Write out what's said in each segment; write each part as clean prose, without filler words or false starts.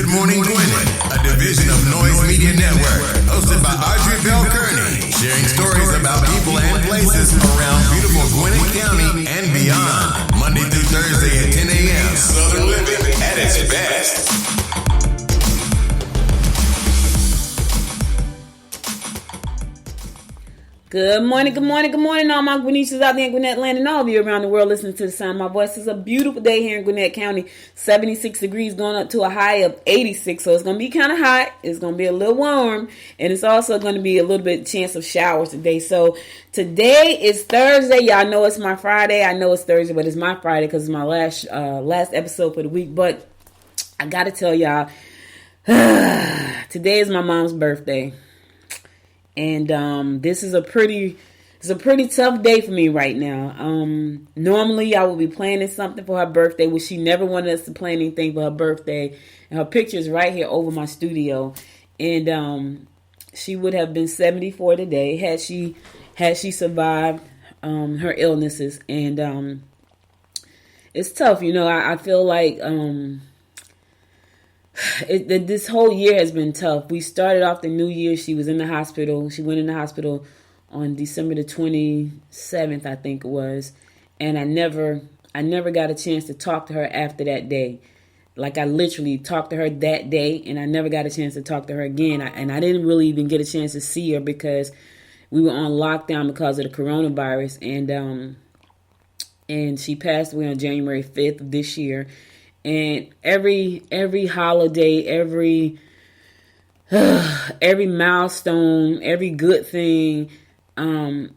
Good Morning Gwinnett, a division of Noise Media Network, hosted by Audrey Bell Kearney, sharing stories about people and places around beautiful Gwinnett County and beyond. Monday through Thursday at 10 a.m. Southern living at its best. Good morning, all my Gwinnetians out there in Gwinnett land and all of you around the world listening to the sound of my voice. It's a beautiful day here in Gwinnett County. 76 degrees going up to a high of 86, so it's going to be kind of hot. It's going to be a little warm, and it's also going to be a little bit chance of showers today. So today is Thursday. Y'all know it's my Friday. I know it's Thursday, but it's my Friday because it's my last episode for the week. But I got to tell y'all, today is my mom's birthday. And this is a pretty tough day for me right now. Normally I would be planning something for her birthday, which she never wanted us to plan anything for her birthday. And her picture is right here over my studio. And she would have been 74 today had she survived her illnesses. And it's tough, you know. I feel like this whole year has been tough. We started off the new year. She was in the hospital. She went in the hospital on December the 27th, I think it was. And I never got a chance to talk to her after that day. Like, I literally talked to her that day, and I never got a chance to talk to her again. I didn't really even get a chance to see her because we were on lockdown because of the coronavirus. And she passed away on January 5th of this year. And every holiday, every milestone, every good thing, I'm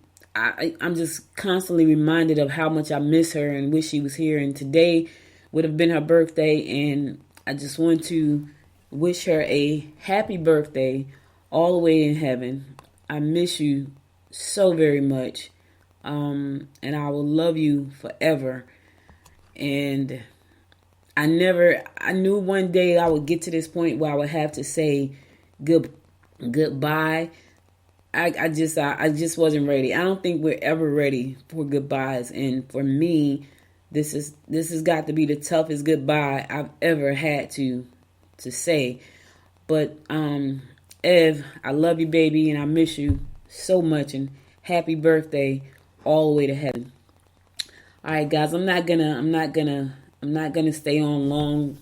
just constantly reminded of how much I miss her and wish she was here. And today would have been her birthday, and I just want to wish her a happy birthday all the way in heaven. I miss you so very much, and I will love you forever. And I knew one day I would get to this point where I would have to say goodbye. I just wasn't ready. I don't think we're ever ready for goodbyes. And for me, this has got to be the toughest goodbye I've ever had to say. But Ev, I love you, baby, and I miss you so much. And happy birthday all the way to heaven. All right, guys, I'm not gonna stay on long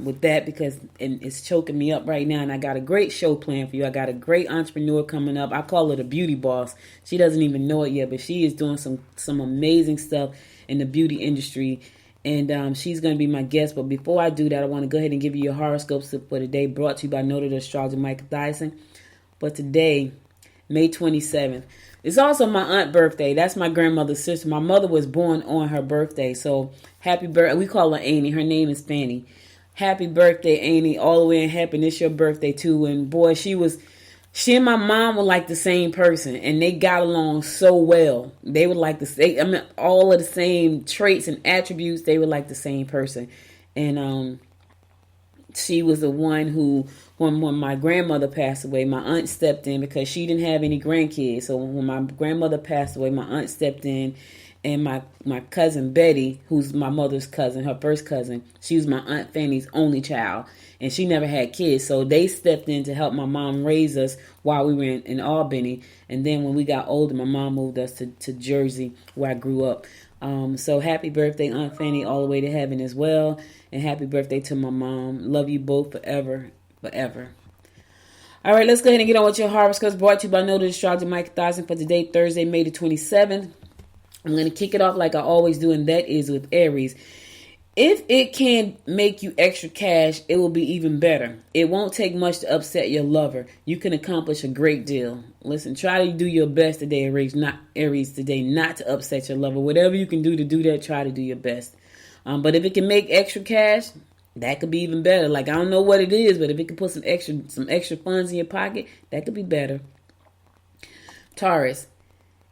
with that because it's choking me up right now. And I got a great show planned for you. I got a great entrepreneur coming up. I call her the beauty boss. She doesn't even know it yet, but she is doing some amazing stuff in the beauty industry. And she's going to be my guest. But before I do that, I want to go ahead and give you your horoscopes for the day, brought to you by noted astrologer Michael Dyson. But today, May 27th, it's also my aunt's birthday. That's my grandmother's sister. My mother was born on her birthday. So happy birthday. We call her Annie. Her name is Fanny. Happy birthday, Annie. All the way in heaven. It's your birthday too. And boy, she and my mom were like the same person. And they got along so well. They were like all of the same traits and attributes. They were like the same person. And she was the one who, when my grandmother passed away, my aunt stepped in because she didn't have any grandkids. So when my grandmother passed away, my aunt stepped in, and my cousin Betty, who's my mother's cousin, her first cousin, she was my Aunt Fanny's only child, and she never had kids. So they stepped in to help my mom raise us while we were in Albany. And then when we got older, my mom moved us to Jersey, where I grew up. So happy birthday, Aunt Fanny, all the way to heaven as well. And happy birthday to my mom. Love you both forever. All right, let's go ahead and get on with your horoscopes, brought to you by noted astrologer Mike Dyson for today, Thursday, May the 27th. I'm going to kick it off like I always do, and that is with Aries. If it can make you extra cash, it will be even better. It won't take much to upset your lover. You can accomplish a great deal. Listen, try to do your best today, Aries, not to upset your lover. Whatever you can do to do that, try to do your best. But if it can make extra cash, that could be even better. Like, I don't know what it is, but if it can put some extra funds in your pocket, that could be better. Taurus,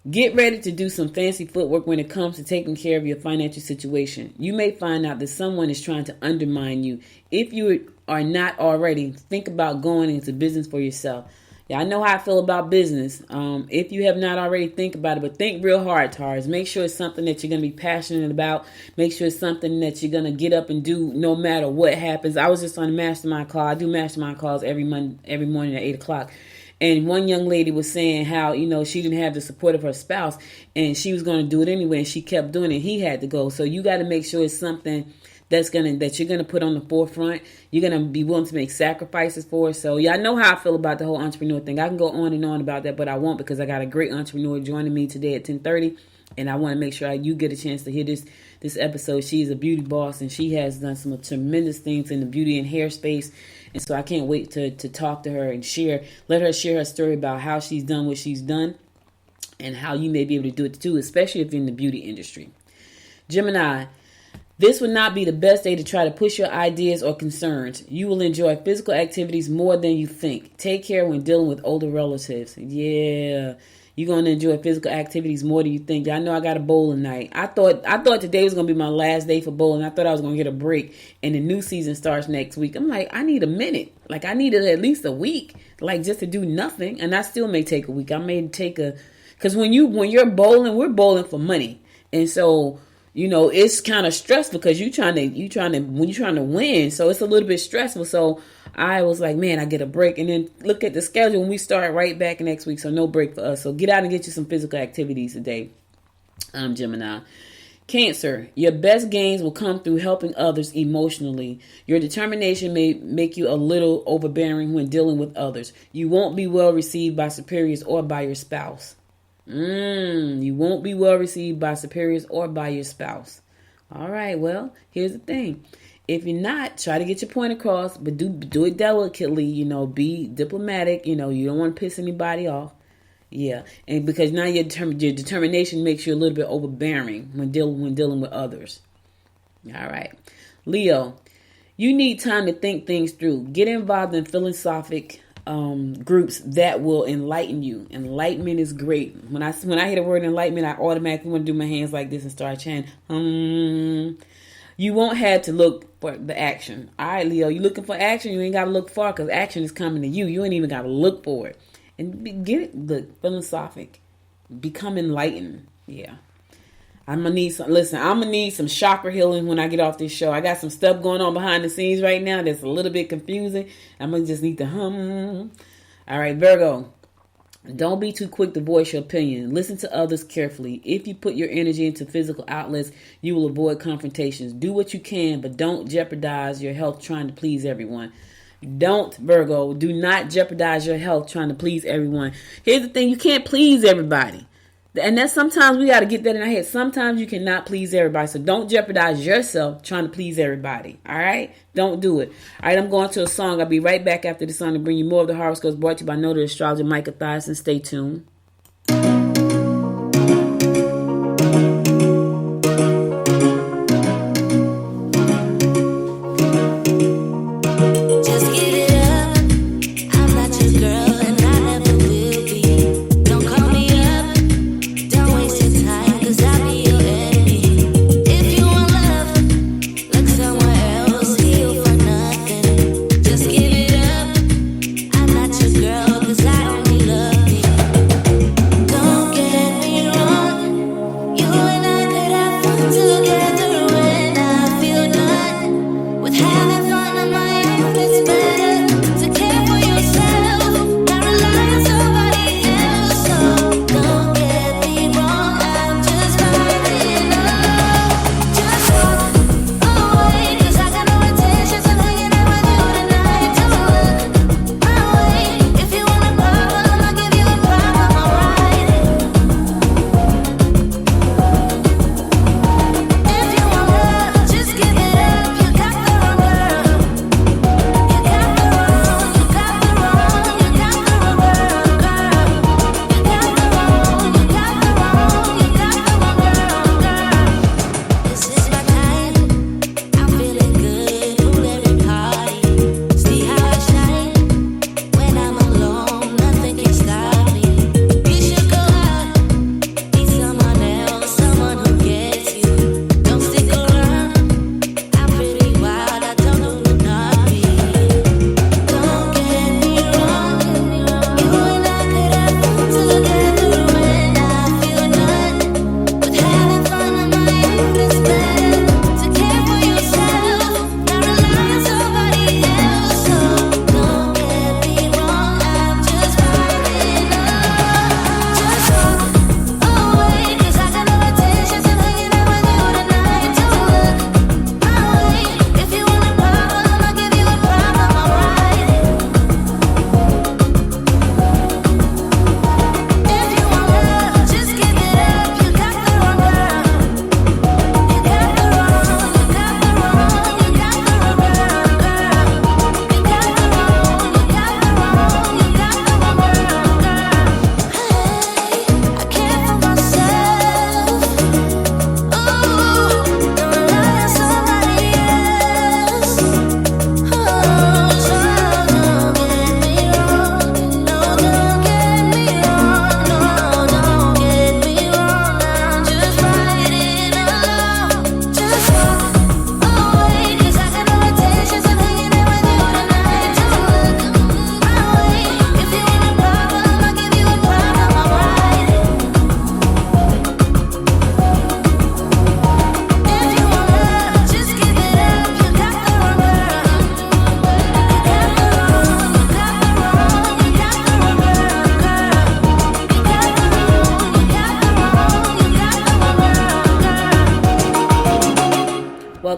get ready to do some fancy footwork when it comes to taking care of your financial situation. You may find out that someone is trying to undermine you. If you are not already, think about going into business for yourself. Yeah, I know how I feel about business. If you have not already, think about it, but think real hard, Tars. Make sure it's something that you're going to be passionate about. Make sure it's something that you're going to get up and do no matter what happens. I was just on a mastermind call. I do mastermind calls every morning at 8 o'clock. And one young lady was saying how, she didn't have the support of her spouse and she was going to do it anyway. And she kept doing it. He had to go. So you got to make sure it's something that you're gonna put on the forefront. You're gonna be willing to make sacrifices for. So yeah, I know how I feel about the whole entrepreneur thing. I can go on and on about that, but I won't, because I got a great entrepreneur joining me today at 10:30, and I want to make sure you get a chance to hear this episode. She's a beauty boss, and she has done some tremendous things in the beauty and hair space. And so I can't wait to talk to her and let her share her story about how she's done what she's done, and how you may be able to do it too, especially if you're in the beauty industry. Gemini. This would not be the best day to try to push your ideas or concerns. You will enjoy physical activities more than you think. Take care when dealing with older relatives. Yeah, you're going to enjoy physical activities more than you think. I know I got a bowling night. I thought today was going to be my last day for bowling. I thought I was going to get a break, and the new season starts next week. I'm like, I need a minute. Like, I needed at least a week, like, just to do nothing. And I still may take a week. I may take because when you're bowling, we're bowling for money. And so, it's kind of stressful because when you're trying to win, so it's a little bit stressful. So I was like, man, I get a break, and then look at the schedule, and we start right back next week. So no break for us. So get out and get you some physical activities today. Gemini. Cancer. Your best gains will come through helping others emotionally. Your determination may make you a little overbearing when dealing with others. You won't be well received by superiors or by your spouse. You won't be well received by superiors or by your spouse. All right, well, here's the thing. If you're not, try to get your point across, but do it delicately, be diplomatic, you don't want to piss anybody off. Yeah, and because now your determination makes you a little bit overbearing when dealing with others. All right. Leo, you need time to think things through. Get involved in philosophic groups that will enlighten you. Enlightenment is great. When I hear the word enlightenment, I automatically want to do my hands like this and start chanting. You won't have to look for the action. All right, Leo, you looking for action? You ain't got to look far, because action is coming to you. You ain't even got to look for it. And get it, look, philosophic. Become enlightened. Yeah. I'm gonna need some chakra healing when I get off this show. I got some stuff going on behind the scenes right now that's a little bit confusing. I'm gonna just need to hum. All right, Virgo. Don't be too quick to voice your opinion. Listen to others carefully. If you put your energy into physical outlets, you will avoid confrontations. Do what you can, but don't jeopardize your health trying to please everyone. Don't, Virgo. Do not jeopardize your health trying to please everyone. Here's the thing. You can't please everybody. And that's sometimes we got to get that in our head. Sometimes you cannot please everybody. So don't jeopardize yourself trying to please everybody. All right? Don't do it. All right, I'm going to a song. I'll be right back after the song to bring you more of the horoscopes brought to you by Noted Astrologer Micah Thiason. Stay tuned.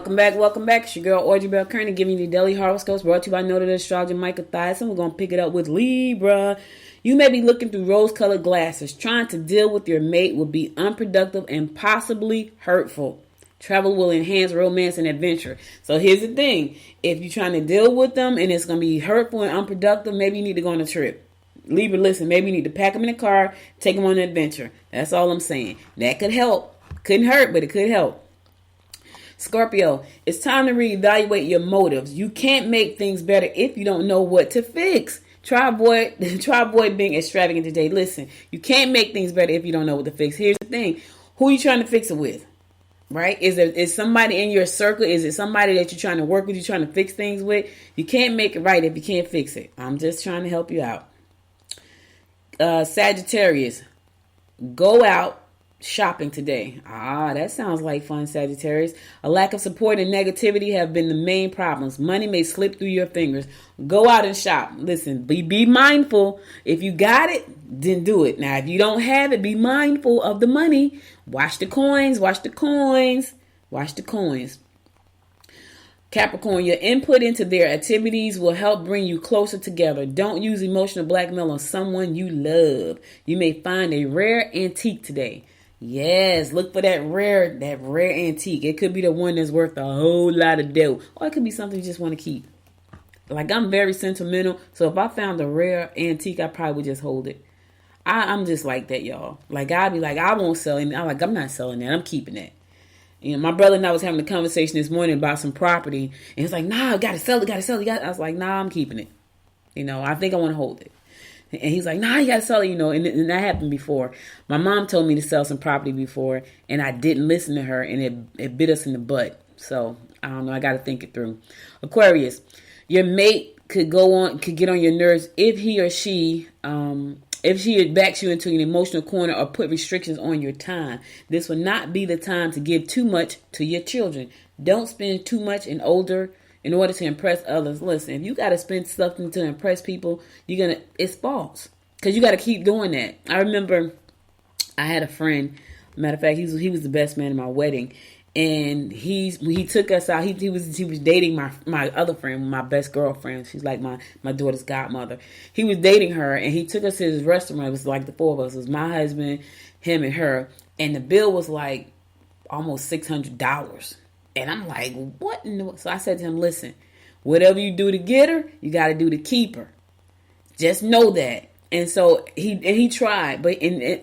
Welcome back. It's your girl Audrey Bell Kearney giving you the daily horoscopes brought to you by noted astrologer Michael Thiason. We're going to pick it up with Libra. You may be looking through rose-colored glasses. Trying to deal with your mate will be unproductive and possibly hurtful. Travel will enhance romance and adventure. So here's the thing. If you're trying to deal with them and it's going to be hurtful and unproductive, maybe you need to go on a trip. Libra, listen, maybe you need to pack them in a car, take them on an adventure. That's all I'm saying. That could help. Couldn't hurt, but it could help. Scorpio, it's time to reevaluate your motives. You can't make things better if you don't know what to fix. Try avoid being extravagant today. Listen, you can't make things better if you don't know what to fix. Here's the thing. Who are you trying to fix it with? Right? Is somebody in your circle? Is it somebody that you're trying to work with, you're trying to fix things with? You can't make it right if you can't fix it. I'm just trying to help you out. Sagittarius, go out shopping today. That sounds like fun, Sagittarius. A lack of support and negativity have been the main problems. Money may slip through your fingers. Go out and shop. Listen, be mindful. If you got it, then do it. Now, if you don't have it, be mindful of the money. Watch the coins. Capricorn, your input into their activities will help bring you closer together. Don't use emotional blackmail on someone you love. You may find a rare antique today. Yes, look for that rare antique. It could be the one that's worth a whole lot of dough. Or it could be something you just want to keep. Like, I'm very sentimental. So if I found a rare antique, I probably would just hold it. I'm just like that, y'all. Like, I'd be like, I won't sell it. I'm not selling that. I'm keeping that. You know, my brother and I was having a conversation this morning about some property. And he's like, nah, gotta sell it. I was like, nah, I'm keeping it. You know, I think I want to hold it. And he's like, nah, you gotta sell it, you know. And that happened before. My mom told me to sell some property before, and I didn't listen to her, and it bit us in the butt. So, I don't know. I gotta think it through. Aquarius, your mate could get on your nerves if he or she, backs you into an emotional corner or put restrictions on your time. This will not be the time to give too much to your children. Don't spend too much in order to impress others. Listen, if you got to spend something to impress people, it's false. Because you got to keep doing that. I remember I had a friend, matter of fact, he was the best man in my wedding. And he took us out. He was dating my other friend, my best girlfriend. She's like my daughter's godmother. He was dating her, and he took us to his restaurant. It was like the four of us. It was my husband, him, and her. And the bill was like almost $600. And I'm like, what in the... So I said to him, listen, whatever you do to get her, you got to do to keep her. Just know that. And so he tried. But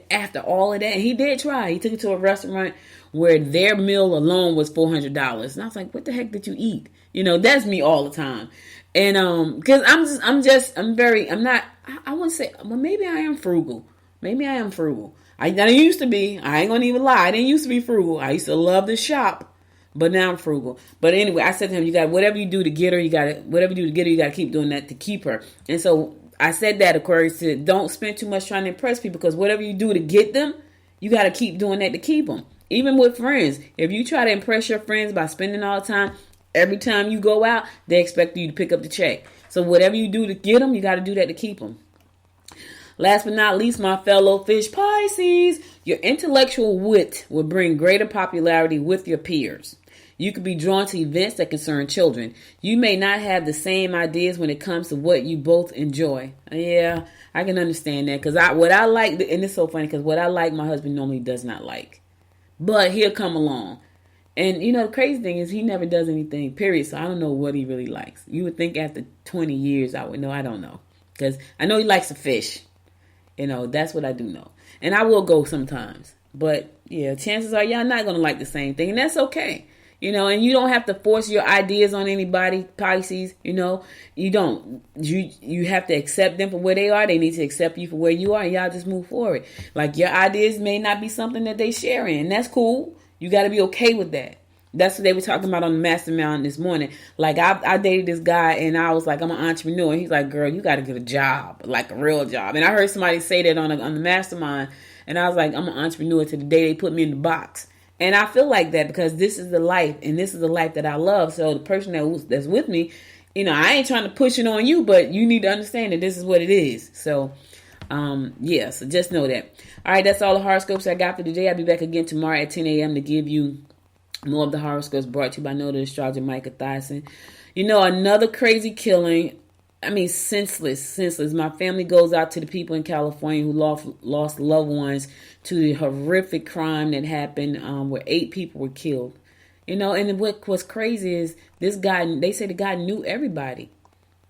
after all of that, and he did try. He took it to a restaurant where their meal alone was $400. And I was like, what the heck did you eat? You know, that's me all the time. And because I wouldn't say, well, maybe I am frugal. I used to be. I ain't gonna even lie. I didn't used to be frugal. I used to love to shop. But now I'm frugal. But anyway, I said to him, you got whatever you do to get her, you got to keep doing that to keep her. And so I said that, Aquarius, said, don't spend too much trying to impress people, because whatever you do to get them, you got to keep doing that to keep them. Even with friends, if you try to impress your friends by spending all the time, every time you go out, they expect you to pick up the check. So whatever you do to get them, you got to do that to keep them. Last but not least, my fellow fish Pisces, your intellectual wit will bring greater popularity with your peers. You could be drawn to events that concern children. You may not have the same ideas when it comes to what you both enjoy. Yeah, I can understand that. Because what I like, and it's so funny, because what I like, my husband normally does not like. But he'll come along. And, you know, the crazy thing is he never does anything, period. So I don't know what he really likes. You would think after 20 years I would know. I don't know. Because I know he likes to fish. You know, that's what I do know. And I will go sometimes. But, yeah, chances are y'all not going to like the same thing. And that's okay. You know, and you don't have to force your ideas on anybody, Pisces. You know, you don't. You have to accept them for where they are. They need to accept you for where you are, and y'all just move forward. Like, your ideas may not be something that they share in. That's cool. You got to be okay with that. That's what they were talking about on the Mastermind this morning. Like, I dated this guy, and I was like, I'm an entrepreneur. And he's like, girl, you got to get a job, like a real job. And I heard somebody say that on the Mastermind, and I was like, I'm an entrepreneur to the day they put me in the box. And I feel like that because this is the life, and this is the life that I love. So the person that's with me, you know, I ain't trying to push it on you, but you need to understand that this is what it is. So, so just know that. All right, that's all the horoscopes I got for today. I'll be back again tomorrow at 10 a.m. to give you More of the horoscopes brought to you by Know the Astrologer Micah Thyssen. You know, another crazy killing. I mean, senseless. My family goes out to the people in California who lost loved ones to the horrific crime that happened where 8 people were killed. You know, and what's crazy is this guy, they say the guy knew everybody.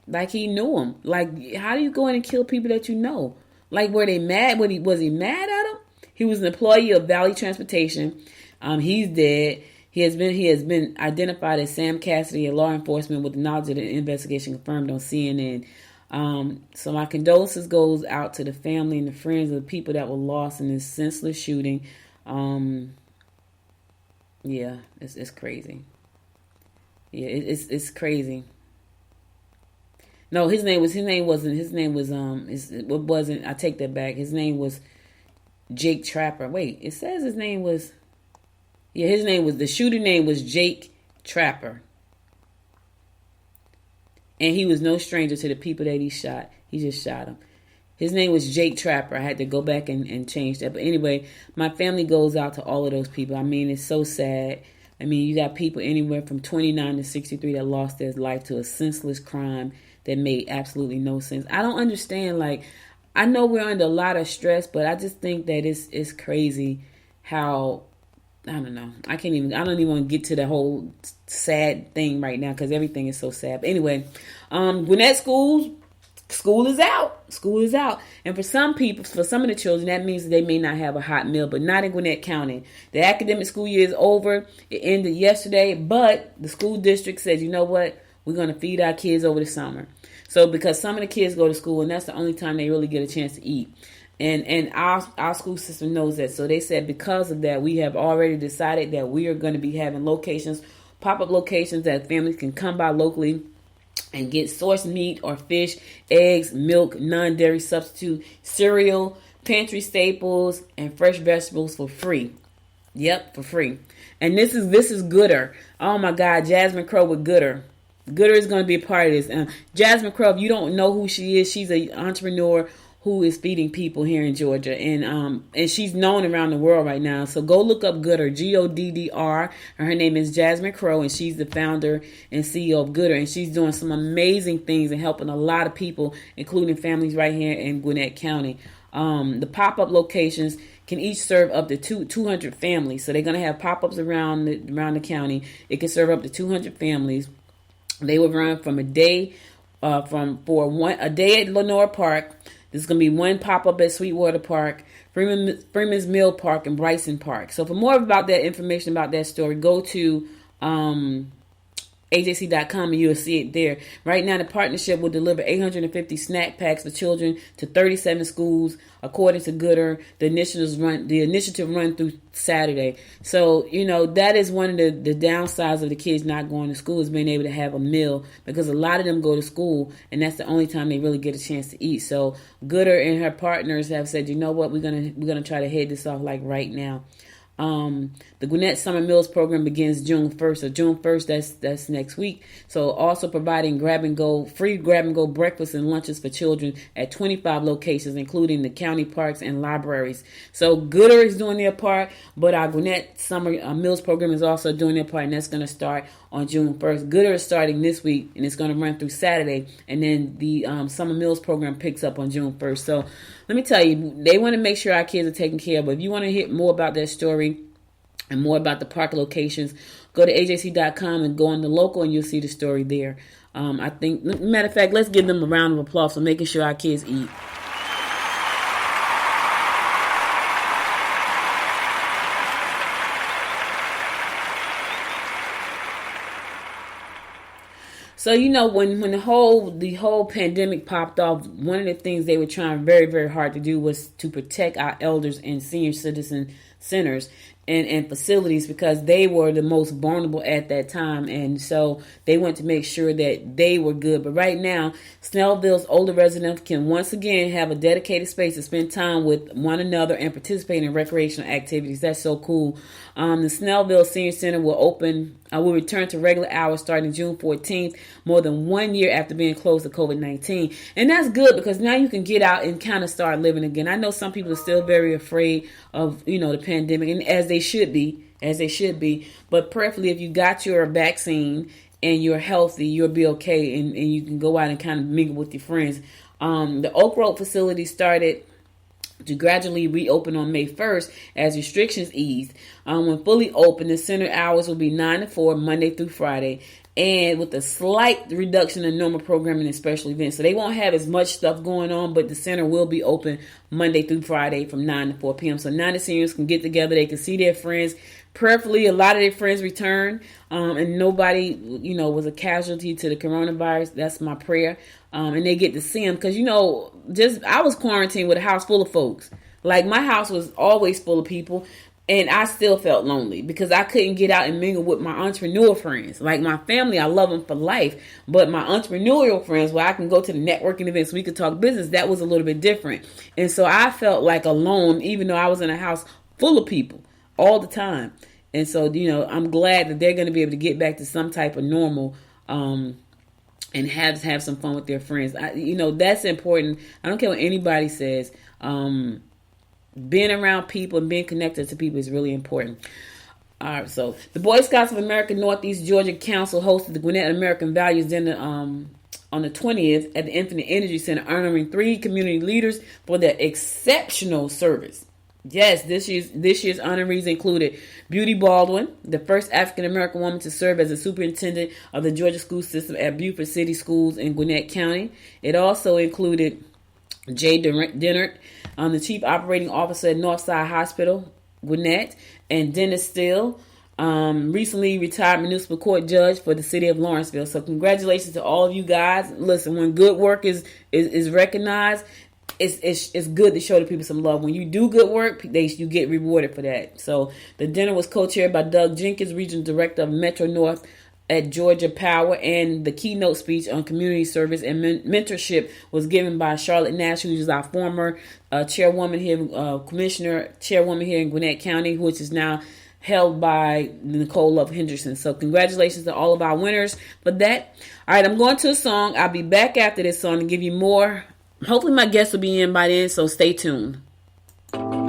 Like, he knew them. Like, how do you go in and kill people that you know? Like, were they mad? Was he mad at them? He was an employee of Valley Transportation. He's dead. He has been identified as Sam Cassidy, a law enforcement with the knowledge of the investigation confirmed on CNN. So my condolences goes out to the family and the friends of the people that were lost in this senseless shooting. Yeah, it's crazy. Yeah, it's crazy. No, his name was I take that back. His name was Jake Trapper. Wait, it says his name was, the shooter name was Jake Trapper. And he was no stranger to the people that he shot. He just shot them. His name was Jake Trapper. I had to go back and change that. But anyway, my family goes out to all of those people. I mean, it's so sad. I mean, you got people anywhere from 29 to 63 that lost their life to a senseless crime that made absolutely no sense. I don't understand. Like, I know we're under a lot of stress, but I just think that it's crazy how, I don't know. I don't even want to get to the whole sad thing right now because everything is so sad. But anyway, Gwinnett school is out. School is out. And for some people, for some of the children, that means that they may not have a hot meal, but not in Gwinnett County. The academic school year is over. It ended yesterday, but the school district said, you know what? We're going to feed our kids over the summer. So because some of the kids go to school, and that's the only time they really get a chance to eat. And our school system knows that. So they said because of that, we have already decided that we are going to be having locations, pop-up locations that families can come by locally and get sourced meat or fish, eggs, milk, non-dairy substitute, cereal, pantry staples, and fresh vegetables for free. Yep, for free. And this is Gooder. Oh my God, Jasmine Crow with Gooder. Gooder is going to be a part of this. Jasmine Crow, if you don't know who she is, she's an entrepreneur who is feeding people here in Georgia, and she's known around the world right now. So go look up Gooder, Goddr. Her name is Jasmine Crow, and she's the founder and CEO of Gooder, and she's doing some amazing things and helping a lot of people, including families right here in Gwinnett County. The pop-up locations can each serve up to 200 families. So they're going to have pop-ups around the county. It can serve up to 200 families. They will run from a day a day at Lenore Park. There's going to be one pop-up at Sweetwater Park, Freeman's Mill Park, and Bryson Park. So for more about that information about that story, go to AJC.com and you'll see it there. Right now, the partnership will deliver 850 snack packs for children to 37 schools, according to Gooder. The initiative run through Saturday. So, you know, that is one of the downsides of the kids not going to school, is being able to have a meal, because a lot of them go to school and that's the only time they really get a chance to eat. So Gooder and her partners have said, you know what, we're gonna try to head this off like right now. The Gwinnett Summer Meals program begins June 1st. So June 1st, that's next week. So also providing free grab and go breakfast and lunches for children at 25 locations, including the county parks and libraries. So Gooder is doing their part, but our Gwinnett Summer Meals program is also doing their part, and that's going to start on June 1st. Gooder is starting this week, and it's going to run through Saturday, and then the Summer Meals program picks up on June 1st. So let me tell you, they want to make sure our kids are taken care of. But if you want to hear more about that story and more about the park locations, go to AJC.com and go on the local, and you'll see the story there. I think, matter of fact, let's give them a round of applause for making sure our kids eat. So, you know, when the whole pandemic popped off, one of the things they were trying very, very hard to do was to protect our elders and senior citizen centers and facilities, because they were the most vulnerable at that time. And so they wanted to make sure that they were good. But right now, Snellville's older residents can once again have a dedicated space to spend time with one another and participate in recreational activities. That's so cool. The Snellville Senior Center will return to regular hours starting June 14th, more than 1 year after being closed to COVID-19. And that's good, because now you can get out and kind of start living again. I know some people are still very afraid of, the pandemic, and as they should be, But preferably, if you got your vaccine and you're healthy, you'll be okay, and you can go out and kind of mingle with your friends. The Oak Road facility started to gradually reopen on May 1st as restrictions eased. When fully open, the center hours will be 9 to 4, Monday through Friday, and with a slight reduction in normal programming and special events. So they won't have as much stuff going on, but the center will be open Monday through Friday from 9 to 4 p.m. So now the seniors can get together, they can see their friends. Preferably, a lot of their friends return, and nobody, was a casualty to the coronavirus. That's my prayer. And they get to see them because, I was quarantined with a house full of folks. Like, my house was always full of people, and I still felt lonely because I couldn't get out and mingle with my entrepreneurial friends. Like, my family, I love them for life, but my entrepreneurial friends, where I can go to the networking events, we could talk business, that was a little bit different. And so I felt like alone, even though I was in a house full of people all the time. And so, I'm glad that they're going to be able to get back to some type of normal, and have some fun with their friends. That's important. I don't care what anybody says. Being around people and being connected to people is really important. All right, so the Boy Scouts of America Northeast Georgia Council hosted the Gwinnett American Values Dinner on the 20th at the Infinite Energy Center, honoring 3 community leaders for their exceptional service. Yes, this year's honorees included Beauty Baldwin, the first African-American woman to serve as the superintendent of the Georgia school system at Beaufort City Schools in Gwinnett County. It also included Jay Dennert, the chief operating officer at Northside Hospital, Gwinnett, and Dennis Steele, recently retired municipal court judge for the city of Lawrenceville. So congratulations to all of you guys. Listen, when good work is recognized, it's good to show the people some love. When you do good work, you get rewarded for that. So the dinner was co-chaired by Doug Jenkins, regional director of Metro North at Georgia Power, and the keynote speech on community service and mentorship was given by Charlotte Nash, who is our former chairwoman here, chairwoman here in Gwinnett County, which is now held by Nicole Love Henderson. So congratulations to all of our winners for that. All right, I'm going to a song. I'll be back after this song to give you more. Hopefully my guests will be in by then, so stay tuned. Oh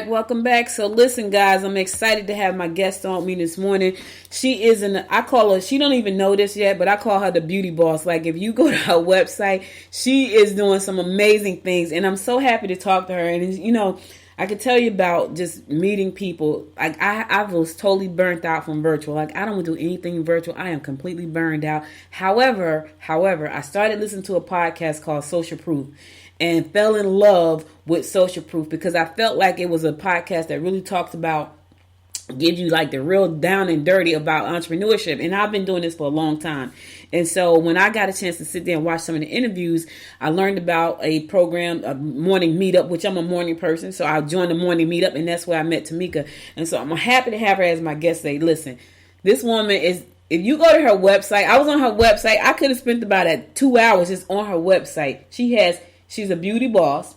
Welcome back. So listen, guys, I'm excited to have my guest on me this morning. She is I call her, she don't even know this yet, but I call her the beauty boss. Like, if you go to her website, she is doing some amazing things, and I'm so happy to talk to her. And, you know, I could tell you about just meeting people. Like, I was totally burnt out from virtual. Like, I don't do anything virtual. I am completely burned out. However, I started listening to a podcast called Social Proof, and fell in love with Social Proof because I felt like it was a podcast that really talks about, gives you like the real down and dirty about entrepreneurship. And I've been doing this for a long time. And so when I got a chance to sit there and watch some of the interviews, I learned about a program, a morning meetup, which I'm a morning person. So I joined the morning meetup, and that's where I met Tamika. And so I'm happy to have her as my guest today. Listen, this woman is, if you go to her website, I was on her website. I could have spent about 2 hours just on her website. She's a beauty boss.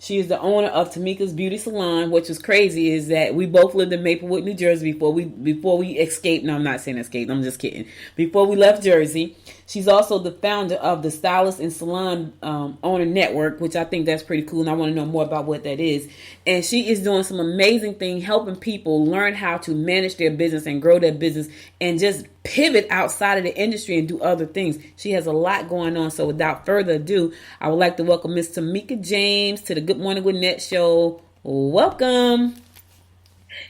She is the owner of Tamika's Beauty Salon, which was crazy is that we both lived in Maplewood, New Jersey before we escaped. No, I'm not saying escaped. I'm just kidding. Before we left Jersey. She's also the founder of the Stylist and Salon Owner Network, which I think that's pretty cool, and I want to know more about what that is. And she is doing some amazing things, helping people learn how to manage their business and grow their business and just pivot outside of the industry and do other things. She has a lot going on. So without further ado, I would like to welcome Miss Tamika James to the Good Morning with Net show. Welcome.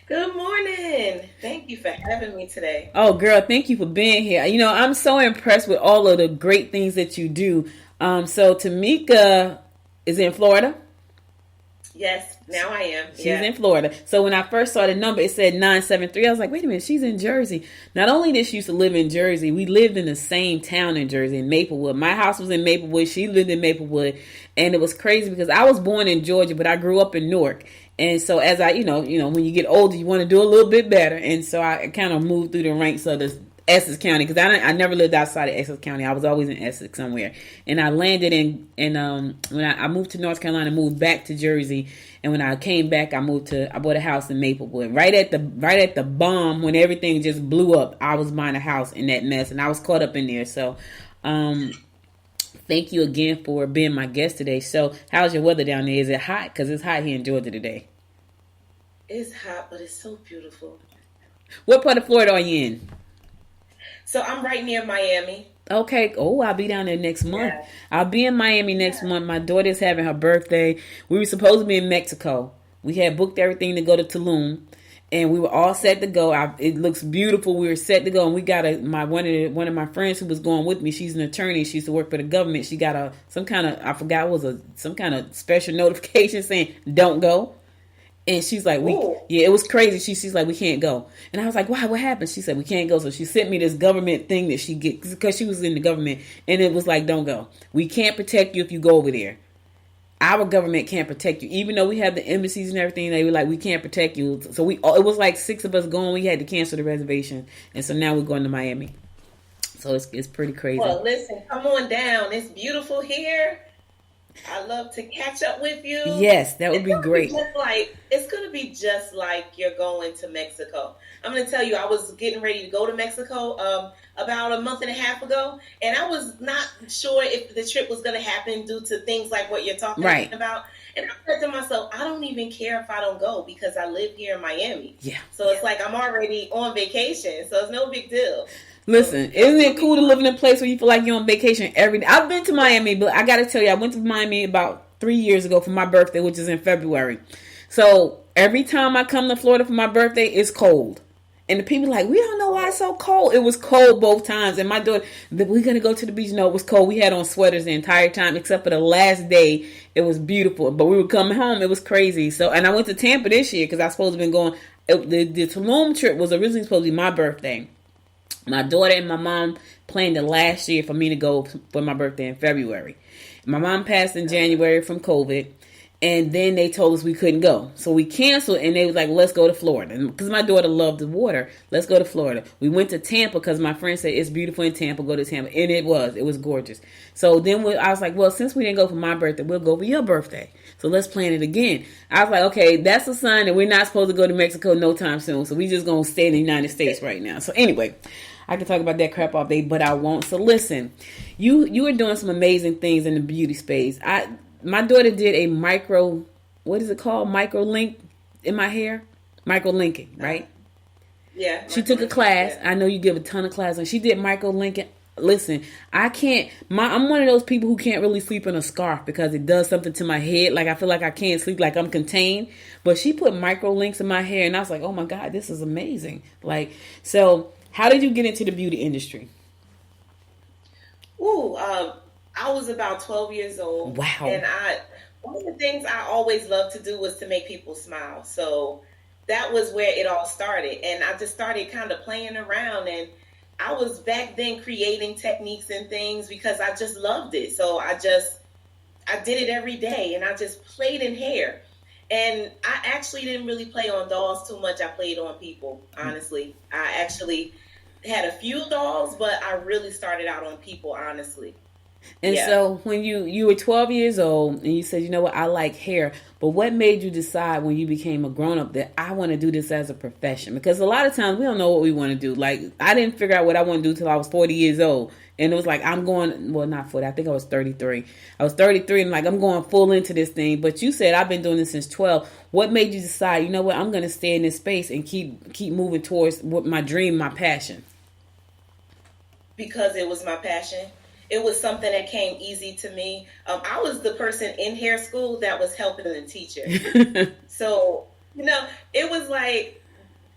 Good morning. Thank you for having me today. Oh, girl, thank you for being here. You know, I'm so impressed with all of the great things that you do. So Tamika is in Florida? Yes, now I am. She's in Florida. So when I first saw the number, it said 973. I was like, wait a minute, she's in Jersey. Not only did she used to live in Jersey, we lived in the same town in Jersey, in Maplewood. My house was in Maplewood. She lived in Maplewood. And it was crazy because I was born in Georgia, but I grew up in Newark. And so as I, you know, when you get older, you want to do a little bit better. And so I kind of moved through the ranks of this Essex County, because I never lived outside of Essex County. I was always in Essex somewhere. And I landed when I moved to North Carolina, moved back to Jersey. And when I came back, I bought a house in Maplewood. Right at the bomb, when everything just blew up, I was buying a house in that mess, and I was caught up in there. So, thank you again for being my guest today. So, how's your weather down there? Is it hot? Because it's hot here in Georgia today. It's hot, but it's so beautiful. What part of Florida are you in? So I'm right near Miami. Okay. Oh, I'll be down there next month. Yeah. I'll be in Miami next month. My daughter's having her birthday. We were supposed to be in Mexico. We had booked everything to go to Tulum, and we were all set to go. It looks beautiful. We were set to go, and we got one of my friends who was going with me. She's an attorney. She used to work for the government. She got some kind of special notification saying don't go. And she's like, it was crazy. She's like, we can't go. And I was like, why? What happened? She said, we can't go. So she sent me this government thing that she gets, because she was in the government. And it was like, don't go. We can't protect you if you go over there. Our government can't protect you. Even though we have the embassies and everything, they were like, we can't protect you. So it was like 6 of us going. We had to cancel the reservation. And so now we're going to Miami. So it's pretty crazy. Well, listen, come on down. It's beautiful here. I love to catch up with you. Yes, that would be great. It's going to be just like you're going to Mexico. I'm going to tell you, I was getting ready to go to Mexico about a month and a half ago, and I was not sure if the trip was going to happen due to things like what you're talking about. And I said to myself, I don't even care if I don't go because I live here in Miami. Yeah. So it's like I'm already on vacation, so it's no big deal. Listen, isn't it cool to live in a place where you feel like you're on vacation every day? I've been to Miami, but I got to tell you, I went to Miami about 3 years ago for my birthday, which is in February. So every time I come to Florida for my birthday, it's cold. And the people like, we don't know why it's so cold. It was cold both times. And my daughter, we're going to go to the beach. No, it was cold. We had on sweaters the entire time, except for the last day. It was beautiful. But we were coming home. It was crazy. So, and I went to Tampa this year because I was supposed to have been going. The Salon trip was originally supposed to be my birthday. My daughter and my mom planned it last year for me to go for my birthday in February. My mom passed in January from COVID. And then they told us we couldn't go. So we canceled, and they was like, let's go to Florida. Because my daughter loved the water, let's go to Florida. We went to Tampa because my friend said, it's beautiful in Tampa, go to Tampa. And it was gorgeous. So then I was like, well, since we didn't go for my birthday, we'll go for your birthday. So let's plan it again. I was like, okay, that's a sign that we're not supposed to go to Mexico no time soon. So we just going to stay in the United States right now. So anyway, I can talk about that crap all day, but I won't. So listen, you are doing some amazing things in the beauty space. My daughter did a what is it called? Micro link in my hair? Micro linking, right? Yeah. She took a class. Yeah. I know you give a ton of classes. And she did micro linking. Listen, I'm one of those people who can't really sleep in a scarf because it does something to my head. Like I feel like I can't sleep, like I'm contained. But she put micro links in my hair and I was like, oh my God, this is amazing. Like, so how did you get into the beauty industry? I was about 12 years old. Wow. And one of the things I always loved to do was to make people smile. So that was where it all started. And I just started kind of playing around. And I was back then creating techniques and things because I just loved it. So I did it every day. And I just played in hair. And I actually didn't really play on dolls too much. I played on people, honestly. I actually had a few dolls, but I really started out on people, honestly. And so when you were 12 years old and you said, you know what, I like hair, but what made you decide when you became a grown-up that I want to do this as a profession? Because a lot of times we don't know what we want to do. Like, I didn't figure out what I want to do till I was 40 years old. And it was like, not 40, I think I was 33. I was 33 and like, I'm going full into this thing. But you said, I've been doing this since 12. What made you decide, you know what, I'm going to stay in this space and keep moving towards what my dream, my passion? Because it was my passion. It was something that came easy to me. I was the person in hair school that was helping the teacher. So, it was like,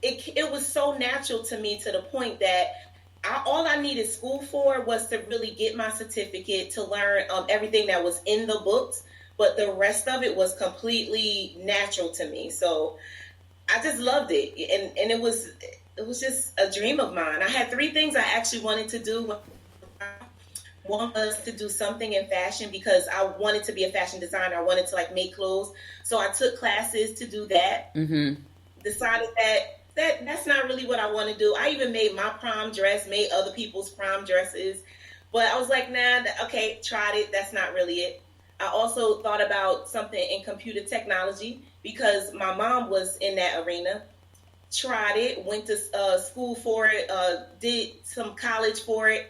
it was so natural to me to the point that all I needed school for was to really get my certificate, to learn everything that was in the books. But the rest of it was completely natural to me. So I just loved it. And it was just a dream of mine. I had 3 things I actually wanted to do. One was to do something in fashion because I wanted to be a fashion designer. I wanted to make clothes. So I took classes to do that. Mm-hmm. Decided that's not really what I want to do. I even made my prom dress, made other people's prom dresses. But I was like, nah, okay, tried it. That's not really it. I also thought about something in computer technology because my mom was in that arena. Tried it, went to school for it, did some college for it.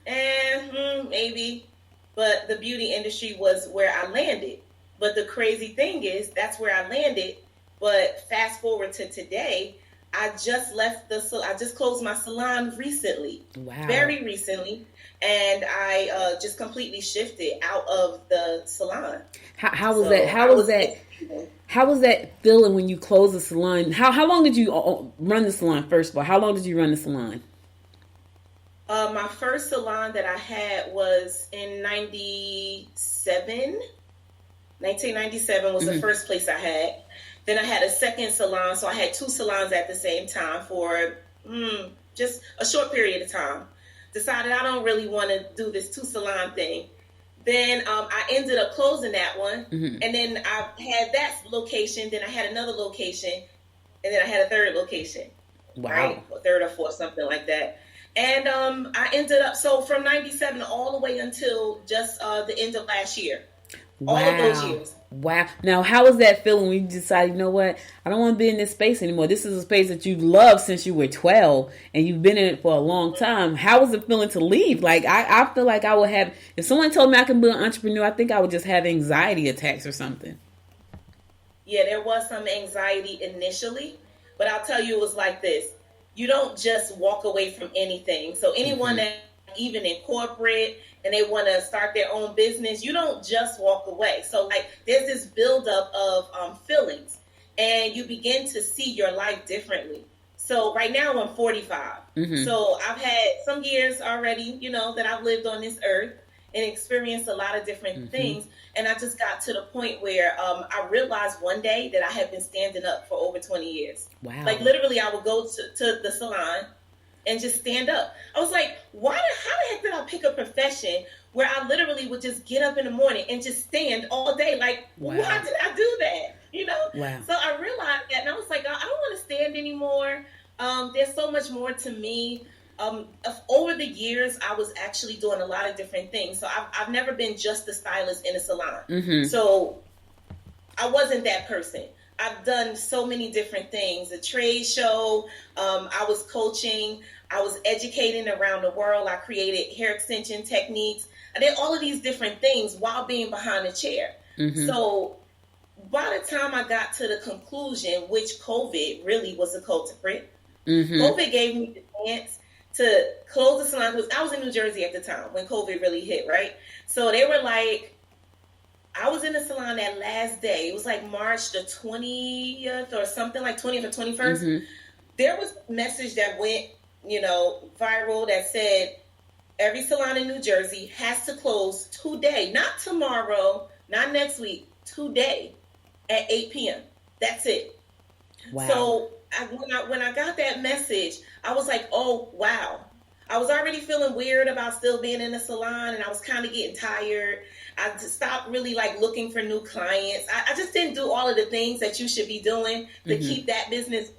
And maybe, but the beauty industry was where I landed. But the crazy thing is, that's where I landed. But fast forward to today, I just closed my salon recently. Wow. Very recently. And I just completely shifted out of the salon. How was that? How was that feeling when you closed the salon? How long did you run the salon, first of all? How long did you run the salon? My first salon that I had was in 1997 was the first place I had. Then I had a second salon, so I had 2 salons at the same time for just a short period of time. Decided I don't really want to do this 2 salon thing. Then I ended up closing that one, and then I had that location. Then I had another location, and then I had a third location. Wow, right? Or third or fourth, something like that. And I ended up, so from 97 all the way until just the end of last year. Wow. All of those years. Wow. Now, how was that feeling when you decided, you know what, I don't want to be in this space anymore. This is a space that you've loved since you were 12 and you've been in it for a long time. How was it feeling to leave? Like, I feel like I would have, if someone told me I could be an entrepreneur, I think I would just have anxiety attacks or something. Yeah, there was some anxiety initially, but I'll tell you, it was like this. You don't just walk away from anything. So anyone that even in corporate and they want to start their own business, you don't just walk away. So there's this buildup of feelings and you begin to see your life differently. So right now I'm 45. So I've had some years already, that I've lived on this earth and experienced a lot of different things. And I just got to the point where I realized one day that I had been standing up for over 20 years. Wow. Like literally I would go to the salon and just stand up. I was like, how the heck did I pick a profession where I literally would just get up in the morning and just stand all day? Like, why did I do that? Wow. So I realized that, and I was like, I don't want to stand anymore. There's so much more to me. Over the years, I was actually doing a lot of different things. So I've never been just a stylist in a salon. So I wasn't that person. I've done so many different things. A trade show. I was coaching. I was educating around the world. I created hair extension techniques. I did all of these different things while being behind a chair. So by the time I got to the conclusion, which COVID really was a culprit, COVID gave me the chance to close the salon. I was in New Jersey at the time when COVID really hit, right? So they were like, I was in the salon that last day. It was like March the 20th or something, like 20th or 21st. There was a message that went, viral that said, every salon in New Jersey has to close today, not tomorrow, not next week, today at 8 p.m. That's it. Wow. So when I got that message, I was like, oh, wow. I was already feeling weird about still being in the salon, and I was kind of getting tired. I just stopped really looking for new clients. I just didn't do all of the things that you should be doing to keep that business,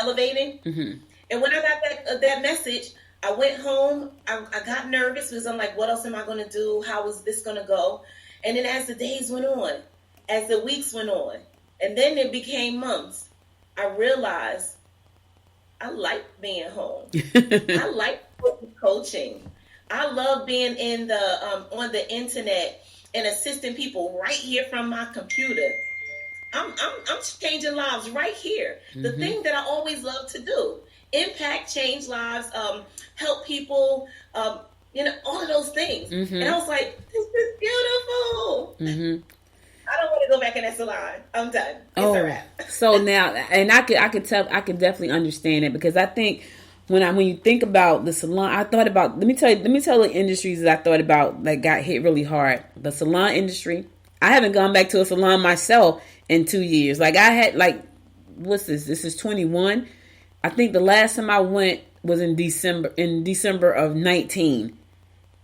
elevating. And when I got that message, I went home. I got nervous because I'm like, what else am I going to do? How is this going to go? And then as the days went on, as the weeks went on, and then it became months, I realized I like being home. I like coaching. I love being in the on the internet and assisting people right here from my computer. I'm changing lives right here. The thing that I always love to do: impact, change lives, help people. All of those things. And I was like, this is beautiful. I don't want to go back in that salon. I'm done. It's a wrap. So now, and I could definitely understand it, because I think when you think about the salon, I thought about, let me tell the industries that I thought about that got hit really hard. The salon industry. I haven't gone back to a salon myself in 2 years. I had what's this? This is 21. I think the last time I went was in December of 19.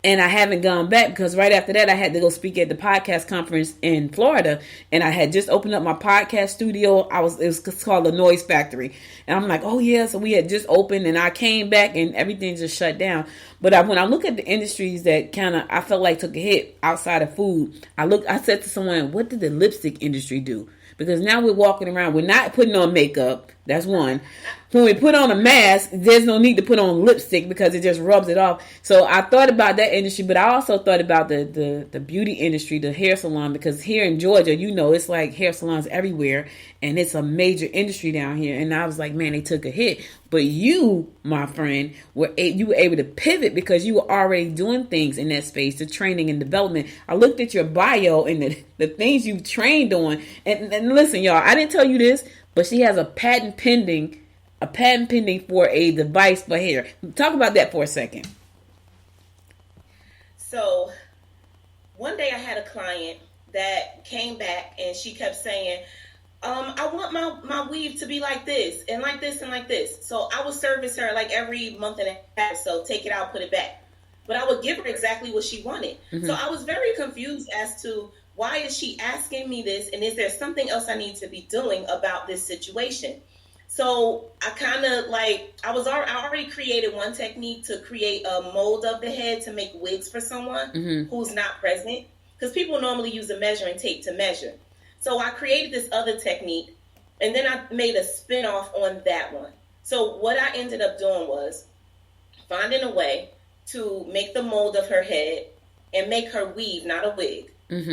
And I haven't gone back because right after that, I had to go speak at the podcast conference in Florida. And I had just opened up my podcast studio. It was called The Noise Factory. And I'm like, oh yeah. So we had just opened, and I came back and everything just shut down. But when I look at the industries that I felt like took a hit outside of food, I said to someone, what did the lipstick industry do? Because now we're walking around, we're not putting on makeup. That's one. When we put on a mask, there's no need to put on lipstick because it just rubs it off. So I thought about that industry, but I also thought about the beauty industry, the hair salon, because here in Georgia, it's like hair salons everywhere, and it's a major industry down here. And I was like, man, they took a hit. But you, my friend, you were able to pivot because you were already doing things in that space, the training and development. I looked at your bio and the things you've trained on. And listen, y'all, I didn't tell you this, but she has a patent pending for a device for hair. Talk about that for a second. So one day I had a client that came back and she kept saying, I want my weave to be like this and like this and like this. So I would service her every month and a half or so, take it out, put it back. But I would give her exactly what she wanted. So I was very confused as to why is she asking me this, and is there something else I need to be doing about this situation? So I kind of I already created one technique to create a mold of the head to make wigs for someone who's not present, because people normally use a measuring tape to measure. So I created this other technique, and then I made a spin-off on that one. So what I ended up doing was finding a way to make the mold of her head and make her weave, not a wig.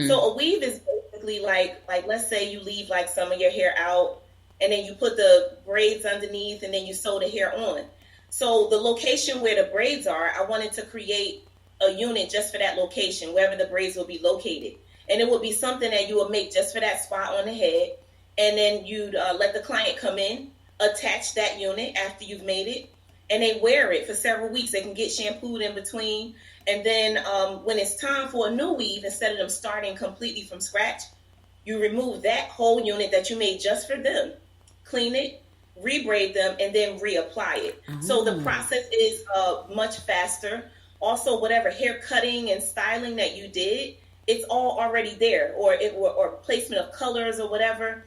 So a weave is basically like let's say you leave some of your hair out, and then you put the braids underneath, and then you sew the hair on. So the location where the braids are, I wanted to create a unit just for that location, wherever the braids will be located. And it would be something that you would make just for that spot on the head. And then you'd let the client come in attach that unit after you've made it, and they wear it for several weeks. They can get shampooed in between. And then when it's time for a new weave, instead of them starting completely from scratch, you remove that whole unit that you made just for them, clean it, rebraid them, and then reapply it. So the process is much faster. Also, whatever hair cutting and styling that you did, it's all already there, or placement of colors or whatever,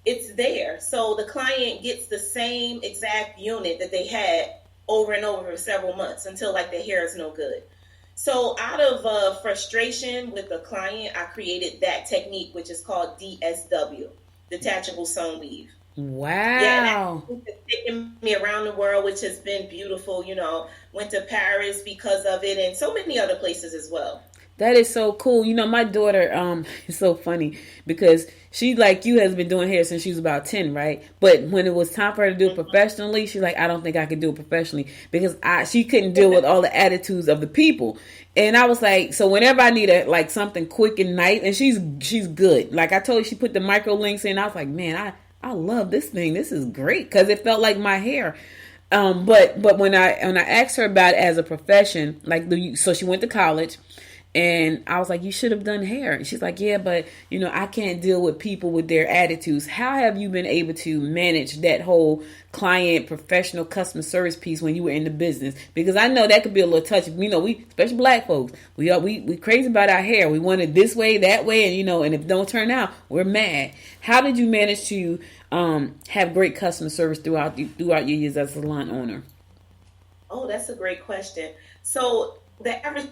it's there. So the client gets the same exact unit that they had over and over for several months until like the hair is no good. So out of frustration with the client, I created that technique, which is called DSW, detachable sewn weave. Wow. Yeah, it's taken me around the world, which has been beautiful. You know, went to Paris because of it, and so many other places as well. That is so cool. You know, my daughter, it's so funny because she, like you, has been doing hair since she was about 10, right? But when it was time for her to do it professionally, she's like, I don't think I could do it professionally because she couldn't deal with all the attitudes of the people. And I was like, so whenever I need like something quick and nice, and she's good. Like I told you, she put the micro links in. I was like, man, I love this thing. This is great because it felt like my hair. But when I asked her about it as a profession, like so she went to college. And I was like, you should have done hair. And she's like, yeah, but, you know, I can't deal with people with their attitudes. How have you been able to manage that whole client, professional customer service piece when you were in the business? Because I know that could be a little touchy. You know, we, especially black folks, we crazy about our hair. We want it this way, that way. And, you know, and if it don't turn out, we're mad. How did you manage to have great customer service throughout your years as a salon owner? Oh, that's a great question. So the average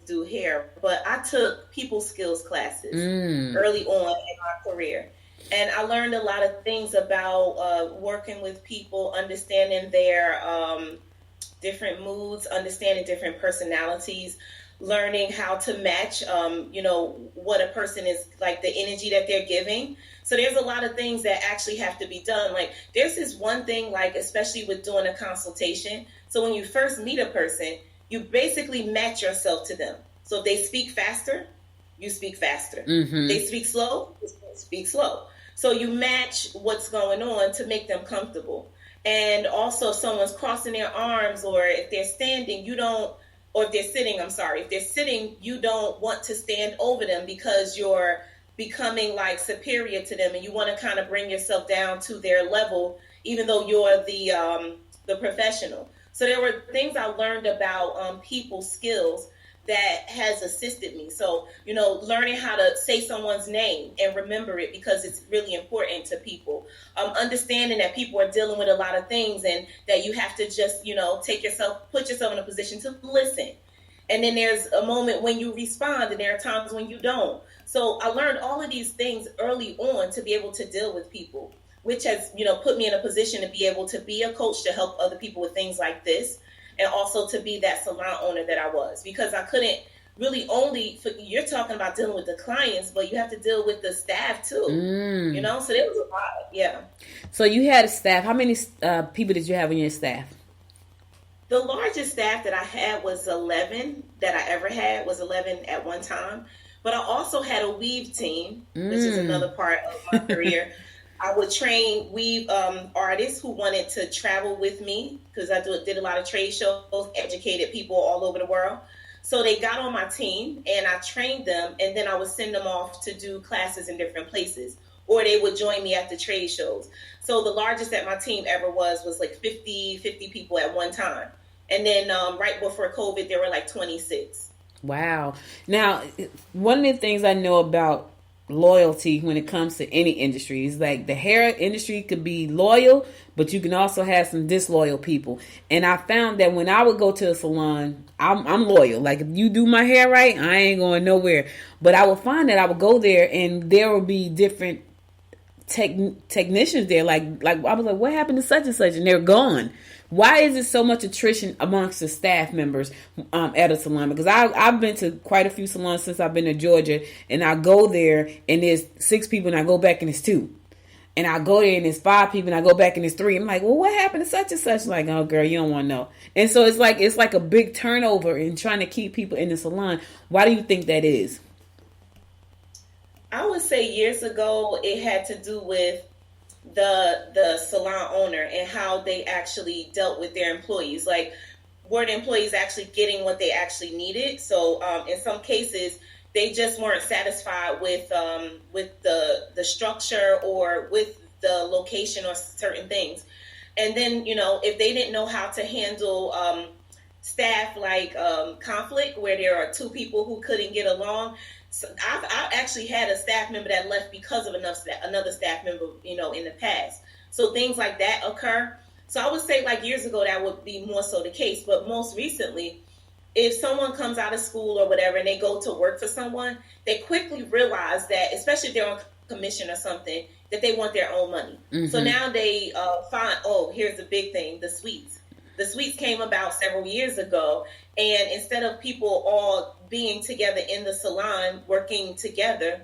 do hair, but I took people skills classes early on in my career, and I learned a lot of things about working with people, understanding their different moods, understanding different personalities, learning how to match you know, what a person is like, the energy that they're giving. So there's a lot of things that actually have to be done. Like there's this one thing, like especially with doing a consultation, so when you first meet a person, you basically match yourself to them. So if they speak faster, you speak faster. They speak slow, you speak slow. So you match what's going on to make them comfortable. And also if someone's crossing their arms, or if they're standing, or if they're sitting, if they're sitting, you don't want to stand over them because you're becoming like superior to them, and you want to kind of bring yourself down to their level, even though you're the professional. So there were things I learned about people skills that has assisted me. So, you know, learning how to say someone's name and remember it because it's really important to people. Understanding that people are dealing with a lot of things and that you have to just, you know, put yourself in a position to listen. And then there's a moment when you respond, and there are times when you don't. So I learned all of these things early on to be able to deal with people, which has, you know, put me in a position to be able to be a coach to help other people with things like this, and also to be that salon owner that I was, because I couldn't really you're talking about dealing with the clients, but you have to deal with the staff too, you know, so there was a lot. Yeah. So you had a staff. How many people did you have on your staff? The largest staff that I had was 11 that I ever had, was 11 at one time. But I also had a weave team, which is another part of my career. I would train weave artists who wanted to travel with me, because I did a lot of trade shows, educated people all over the world. So they got on my team and I trained them, and then I would send them off to do classes in different places, or they would join me at the trade shows. So the largest that my team ever was like 50 people at one time. And then right before COVID, there were like 26. Wow. Now, one of the things I know about loyalty when it comes to any industry is like the hair industry could be loyal, but you can also have some disloyal people. And I found that when I would go to a salon, I'm loyal. Like if you do my hair right, I ain't going nowhere. But I would find that I would go there and there would be different technicians there. Like I was like, what happened to such and such? And they're gone. Why is there so much attrition amongst the staff members at a salon? Because I've been to quite a few salons since I've been to Georgia, and I go there and there's 6 people and I go back and it's 2. And I go there and there's 5 people and I go back and it's 3. I'm like, well, what happened to such and such? Like, oh girl, you don't want to know. And so it's like a big turnover in trying to keep people in the salon. Why do you think that is? I would say years ago it had to do with the salon owner and how they actually dealt with their employees. Like, were the employees actually getting what they actually needed? So in some cases, they just weren't satisfied with the structure or with the location or certain things. And then, if they didn't know how to handle staff like conflict, where there are two people who couldn't get along. So I've actually had a staff member that left because of another staff member, in the past. So things like that occur. So I would say, like, years ago, that would be more so the case. But most recently, if someone comes out of school or whatever and they go to work for someone, they quickly realize that, especially if they're on commission or something, that they want their own money. Mm-hmm. So now they find, here's the big thing, the suites. The suites came about several years ago, and instead of people all being together in the salon working together,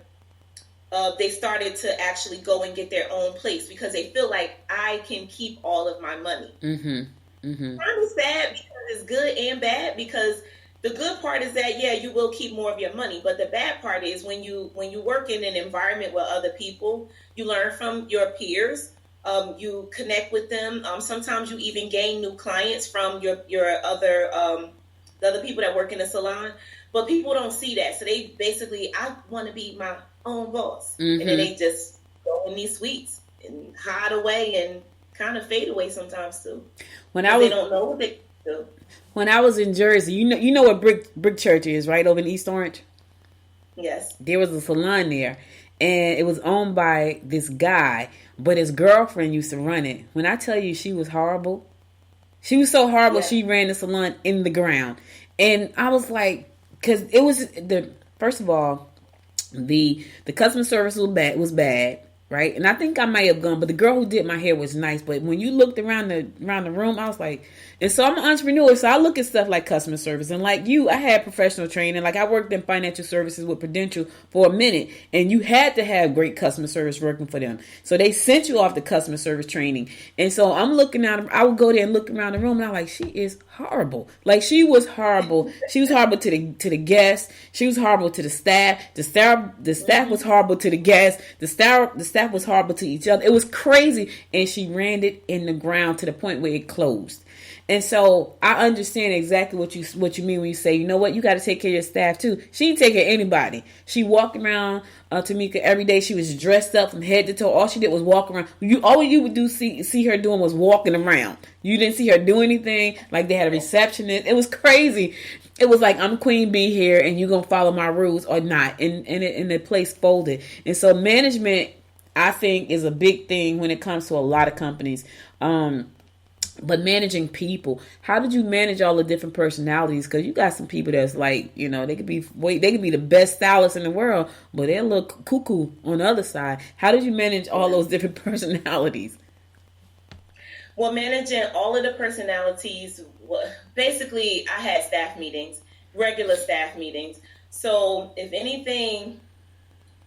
they started to actually go and get their own place because they feel like, I can keep all of my money. Mm-hmm. Mm-hmm. Kind of sad because it's good and bad, because the good part is that, yeah, you will keep more of your money, but the bad part is when you work in an environment with other people, you learn from your peers. You connect with them. Sometimes you even gain new clients from your other the other people that work in the salon. But people don't see that, so they basically, I want to be my own boss, mm-hmm. and then they just go in these suites and hide away and kind of fade away sometimes too. They don't know what they do. When I was in Jersey, you know what Brick Church is, right, over in East Orange? Yes. There was a salon there, and it was owned by this guy, but his girlfriend used to run it. When I tell you she was horrible, she was so horrible, yeah. She ran the salon in the ground. And I was like, because it was, first of all, the customer service was bad, right? And I think I might have gone, but the girl who did my hair was nice. But when you looked around the room, I was like, and so I'm an entrepreneur, so I look at stuff like customer service. And like you, I had professional training. Like, I worked in financial services with Prudential for a minute, and you had to have great customer service working for them. So they sent you off to customer service training. And so I'm looking out, I would go there and look around the room, and I'm like, she is horrible. Like, she was horrible. She was horrible to the guests. She was horrible to the staff. The staff was horrible to the guests. The staff was horrible to each other. It was crazy. And she ran it in the ground to the point where it closed. And so I understand exactly what you mean when you say, you know what, you got to take care of your staff too. She didn't take care of anybody. She walked around, Tamika, every day. She was dressed up from head to toe. All she did was walk around. All you would see her doing was walking around. You didn't see her do anything. Like, they had a receptionist. It was crazy. It was like, I'm Queen Bee here, and you're gonna follow my rules or not. And the place folded. And so management, I think, is a big thing when it comes to a lot of companies. But managing people, how did you manage all the different personalities? Because you got some people that's like, they could be the best stylists in the world, but they look cuckoo on the other side. How did you manage all those different personalities? Well, managing all of the personalities, basically, I had staff meetings, regular staff meetings. So if anything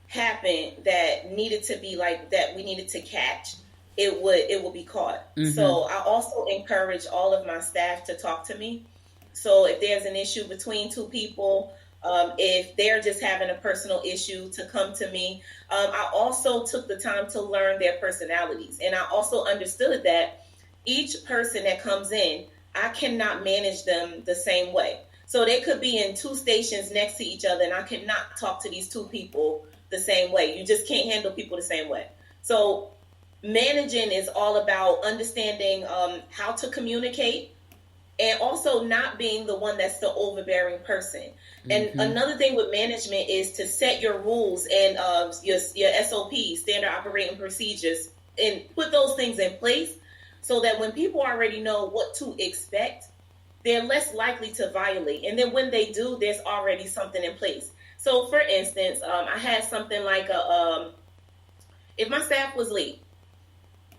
happened that needed to be like that, we needed to catch, it would be caught. Mm-hmm. So I also encourage all of my staff to talk to me. So if there's an issue between two people, if they're just having a personal issue, to come to me. I also took the time to learn their personalities. And I also understood that each person that comes in, I cannot manage them the same way. So they could be in two stations next to each other, and I cannot talk to these two people the same way. You just can't handle people the same way. So managing is all about understanding how to communicate, and also not being the one that's the overbearing person. And mm-hmm. another thing with management is to set your rules and your SOPs, standard operating procedures, and put those things in place so that when people already know what to expect, they're less likely to violate. And then when they do, there's already something in place. So for instance, I had something like if my staff was late,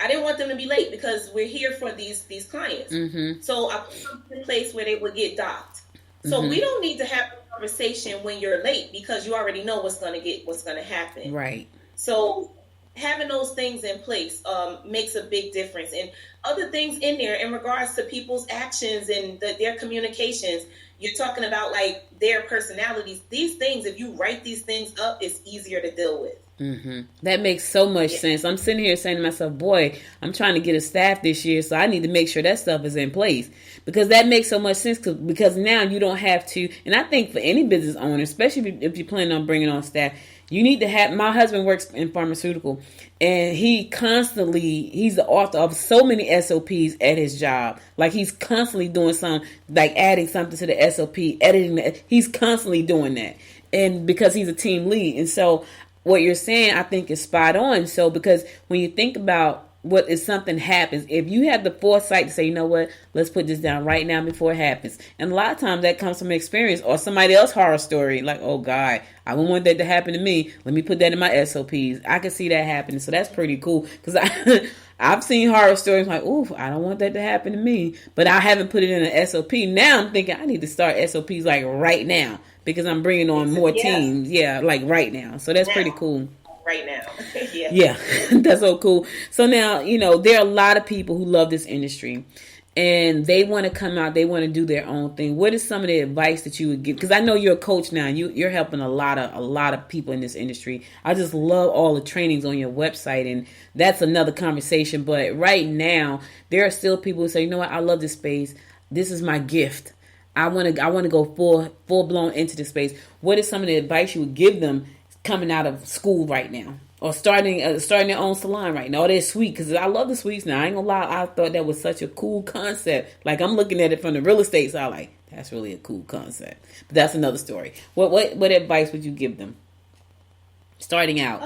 I didn't want them to be late because we're here for these clients. Mm-hmm. So I put something in place where they would get docked. So mm-hmm. we don't need to have a conversation when you're late, because you already know what's going to happen. Right. So having those things in place makes a big difference. And other things in there in regards to people's actions and their communications, you're talking about like their personalities. These things, if you write these things up, it's easier to deal with. That makes so much sense. I'm sitting here saying to myself, boy, I'm trying to get a staff this year, so I need to make sure that stuff is in place. Because that makes so much sense, because now you don't have to, and I think for any business owner, especially if you plan on bringing on staff, you need to have, my husband works in pharmaceutical, and he's the author of so many SOPs at his job. Like, he's constantly doing something, like adding something to the SOP, editing it. He's constantly doing that. And because he's a team lead. And so what you're saying, I think, is spot on. So, because when you think about what if something happens, if you have the foresight to say, you know what, let's put this down right now before it happens. And a lot of times that comes from experience or somebody else's horror story. Like, oh God, I wouldn't want that to happen to me. Let me put that in my SOPs. I can see that happening. So that's pretty cool. Because I've seen horror stories like, ooh, I don't want that to happen to me. But I haven't put it in an SOP. Now I'm thinking I need to start SOPs like right now. Because I'm bringing on more teams. Yeah, like right now. So that's pretty cool. Right now. Yeah, that's so cool. So now, there are a lot of people who love this industry. And they want to come out. They want to do their own thing. What is some of the advice that you would give? Because I know you're a coach now. You're helping a lot of people in this industry. I just love all the trainings on your website. And that's another conversation. But right now, there are still people who say, you know what? I love this space. This is my gift. I want to go full blown into the space. What is some of the advice you would give them coming out of school right now, or starting their own salon right now? Oh, they're sweet, because I love the sweets now. I ain't gonna lie, I thought that was such a cool concept. Like, I'm looking at it from the real estate side, like, that's really a cool concept. But that's another story. What advice would you give them starting out?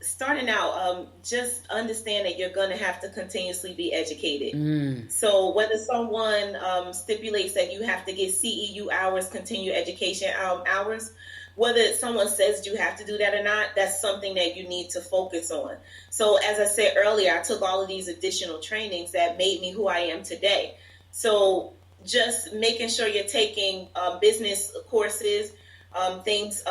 Starting out, just understand that you're going to have to continuously be educated. So whether someone stipulates that you have to get CEU hours, continued education hours, whether someone says you have to do that or not, that's something that you need to focus on. So as I said earlier, I took all of these additional trainings that made me who I am today. So just making sure you're taking business courses, things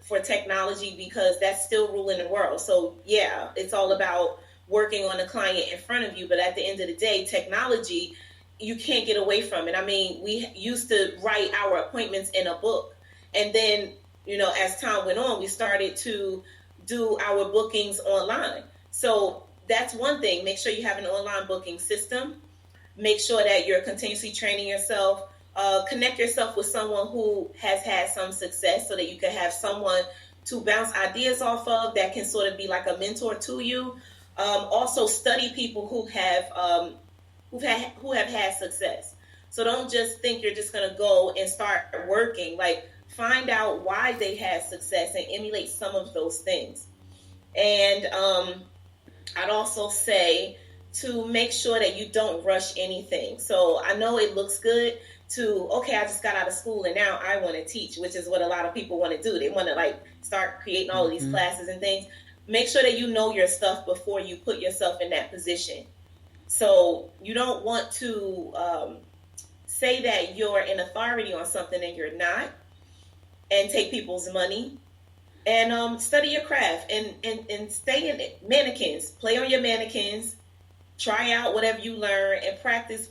for technology, because that's still ruling the world. So yeah, it's all about working on the client in front of you. But at the end of the day, technology, you can't get away from it. I mean, we used to write our appointments in a book. And then, as time went on, we started to do our bookings online. So that's one thing. Make sure you have an online booking system. Make sure that you're continuously training yourself. Connect yourself with someone who has had some success, so that you can have someone to bounce ideas off of that can sort of be like a mentor to you. Also study people who have had success. So don't just think you're just going to go and start working. Like, find out why they had success and emulate some of those things. And I'd also say to make sure that you don't rush anything. So I know it looks good I just got out of school and now I want to teach, which is what a lot of people want to do. They want to start creating all of these classes and things. Make sure that you know your stuff before you put yourself in that position. So you don't want to say that you're an authority on something and you're not, and take people's money. And study your craft and stay in it. Mannequins. Play on your mannequins. Try out whatever you learn, and practice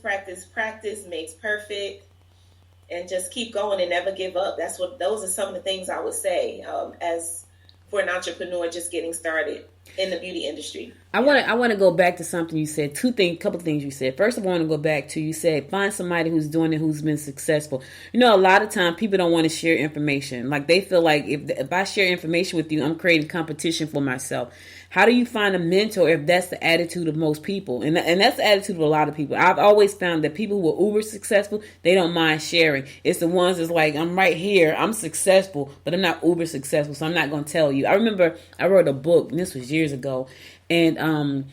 makes perfect. And just keep going and never give up. Those are some of the things I would say as for an entrepreneur just getting started in the beauty industry. I want to go back to something you said. Couple of things you said. First of all, I want to go back to, you said find somebody who's doing it, who's been successful. A lot of time people don't want to share information. Like, they feel like if I share information with you, I'm creating competition for myself. How do you find a mentor if that's the attitude of most people? And that's the attitude of a lot of people. I've always found that people who are uber successful, they don't mind sharing. It's the ones that's like, I'm right here, I'm successful, but I'm not uber successful, so I'm not going to tell you. I remember I wrote a book, and this was years ago, and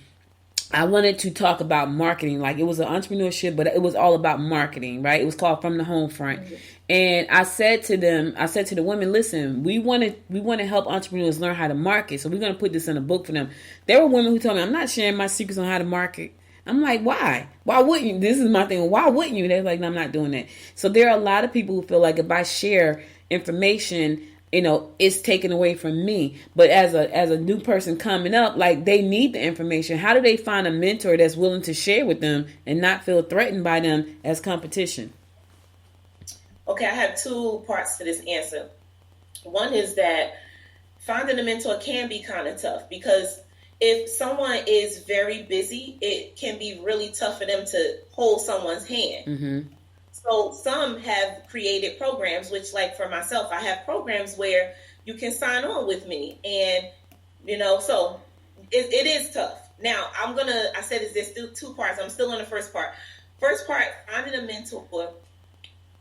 I wanted to talk about marketing. Like, it was an entrepreneurship, but it was all about marketing, right? It was called From the Home Front. Mm-hmm. And I said to the women, listen, we want to help entrepreneurs learn how to market. So we're going to put this in a book for them. There were women who told me, I'm not sharing my secrets on how to market. I'm like, why? Why wouldn't you? This is my thing. Why wouldn't you? They're like, no, I'm not doing that. So there are a lot of people who feel like if I share information, it's taken away from me. But as a new person coming up, like, they need the information. How do they find a mentor that's willing to share with them and not feel threatened by them as competition? Okay, I have two parts to this answer. One is that finding a mentor can be kind of tough, because if someone is very busy, it can be really tough for them to hold someone's hand. Mm-hmm. So some have created programs, which, like for myself, I have programs where you can sign on with me. And, so it is tough. Now, I said there's still two parts. I'm still on the first part. First part, finding a mentor.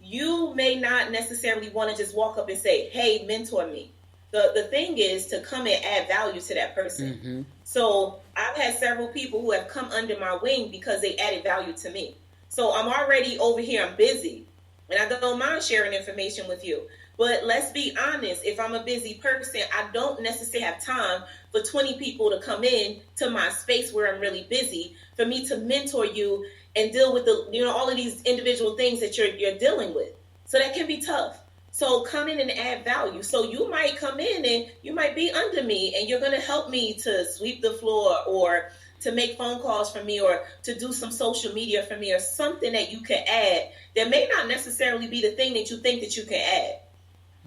You may not necessarily want to just walk up and say, hey, mentor me. The thing is to come and add value to that person. Mm-hmm. So I've had several people who have come under my wing because they added value to me. So I'm already over here, I'm busy, and I don't mind sharing information with you. But let's be honest, if I'm a busy person, I don't necessarily have time for 20 people to come in to my space where I'm really busy for me to mentor you and deal with all of these individual things that you're dealing with. So that can be tough. So come in and add value. So you might come in and you might be under me, and you're going to help me to sweep the floor, or to make phone calls for me, or to do some social media for me, or something that you can add that may not necessarily be the thing that you think that you can add.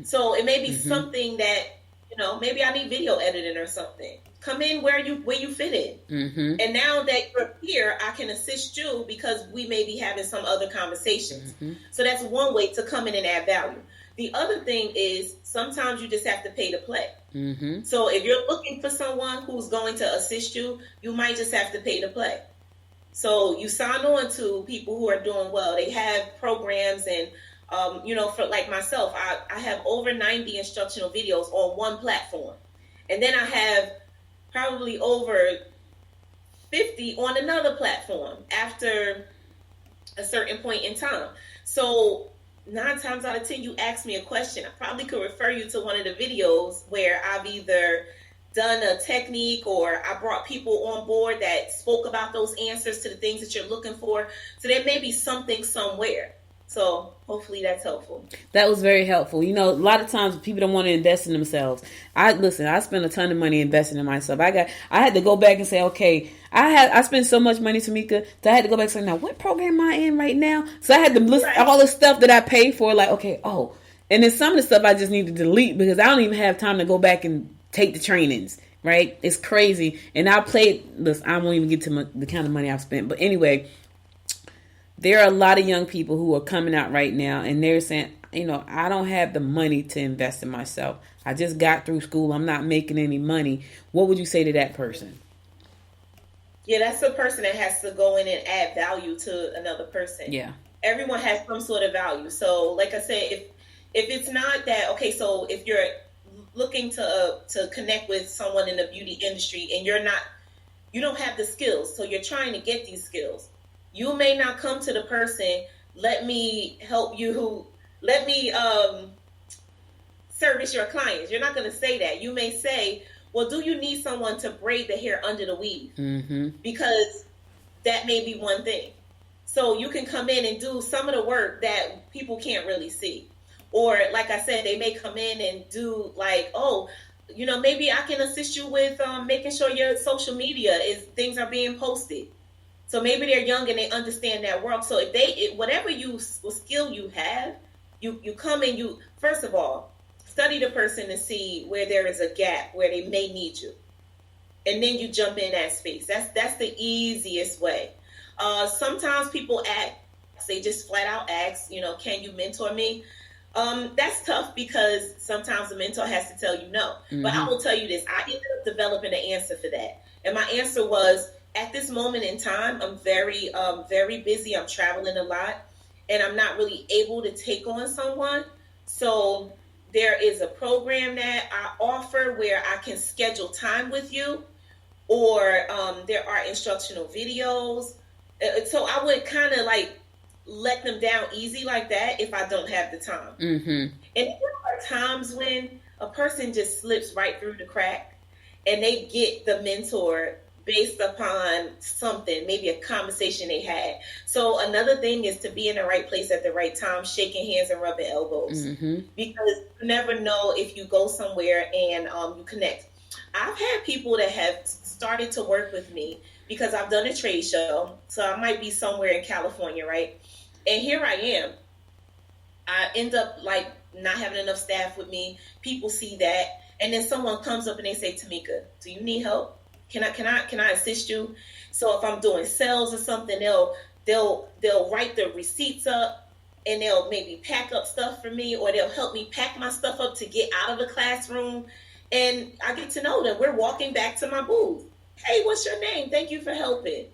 So it may be something that, maybe I need video editing or something. Come in where you fit in. Mm-hmm. And now that you're here, I can assist you because we may be having some other conversations. Mm-hmm. So that's one way to come in and add value. The other thing is sometimes you just have to pay to play. Mm-hmm. So if you're looking for someone who's going to assist you, you might just have to pay to play. So you sign on to people who are doing well. They have programs, and for like myself, I have over 90 instructional videos on one platform. And then I have probably over 50 on another platform after a certain point in time. So 9 times out of 10, you ask me a question, I probably could refer you to one of the videos where I've either done a technique or I brought people on board that spoke about those answers to the things that you're looking for. So there may be something somewhere. So hopefully that's helpful. That was very helpful. A lot of times people don't want to invest in themselves. I spent a ton of money investing in myself. I had to go back and say, okay, I spent so much money, Tamika, that I had to go back and say, now what program am I in right now? So I had to list all the stuff that I paid for, like, okay, and then some of the stuff I just need to delete because I don't even have time to go back and take the trainings, right? It's crazy. And I won't even get to the kind of money I've spent. But anyway, there are a lot of young people who are coming out right now and they're saying, I don't have the money to invest in myself. I just got through school. I'm not making any money. What would you say to that person? Yeah, that's the person that has to go in and add value to another person. Yeah. Everyone has some sort of value. So like I said, if it's not that, okay, so if you're looking to connect with someone in the beauty industry and you don't have the skills, so you're trying to get these skills. You may not come to the person, let me help you, let me service your clients. You're not going to say that. You may say, well, do you need someone to braid the hair under the weave? Mm-hmm. Because that may be one thing. So you can come in and do some of the work that people can't really see. Or like I said, they may come in and do like, maybe I can assist you with making sure your social media things are being posted. So maybe they're young and they understand that world. So whatever skill you have, you come and you, first of all, study the person to see where there is a gap, where they may need you. And then you jump in that space. That's the easiest way. Sometimes people they just flat out ask, can you mentor me? That's tough because sometimes the mentor has to tell you no. Mm-hmm. But I will tell you this, I ended up developing an answer for that. And my answer was, at this moment in time, I'm very, very busy. I'm traveling a lot and I'm not really able to take on someone. So there is a program that I offer where I can schedule time with you, or there are instructional videos. So I would kind of like let them down easy like that if I don't have the time. Mm-hmm. And there are times when a person just slips right through the crack and they get the mentor based upon something, maybe a conversation they had. So another thing is to be in the right place at the right time, shaking hands and rubbing elbows. Mm-hmm. Because you never know if you go somewhere and you connect. I've had people that have started to work with me because I've done a trade show. So I might be somewhere in California, right? And here I am. I end up like not having enough staff with me. People see that. and then someone comes up and they say, Tamika, do you need help? Can I assist you? So if I'm doing sales or something, they'll write the receipts up, and they'll maybe pack up stuff for me, or they'll help me pack my stuff up to get out of the classroom. And I get to know them. We're walking back to my booth. Hey, what's your name? Thank you for helping.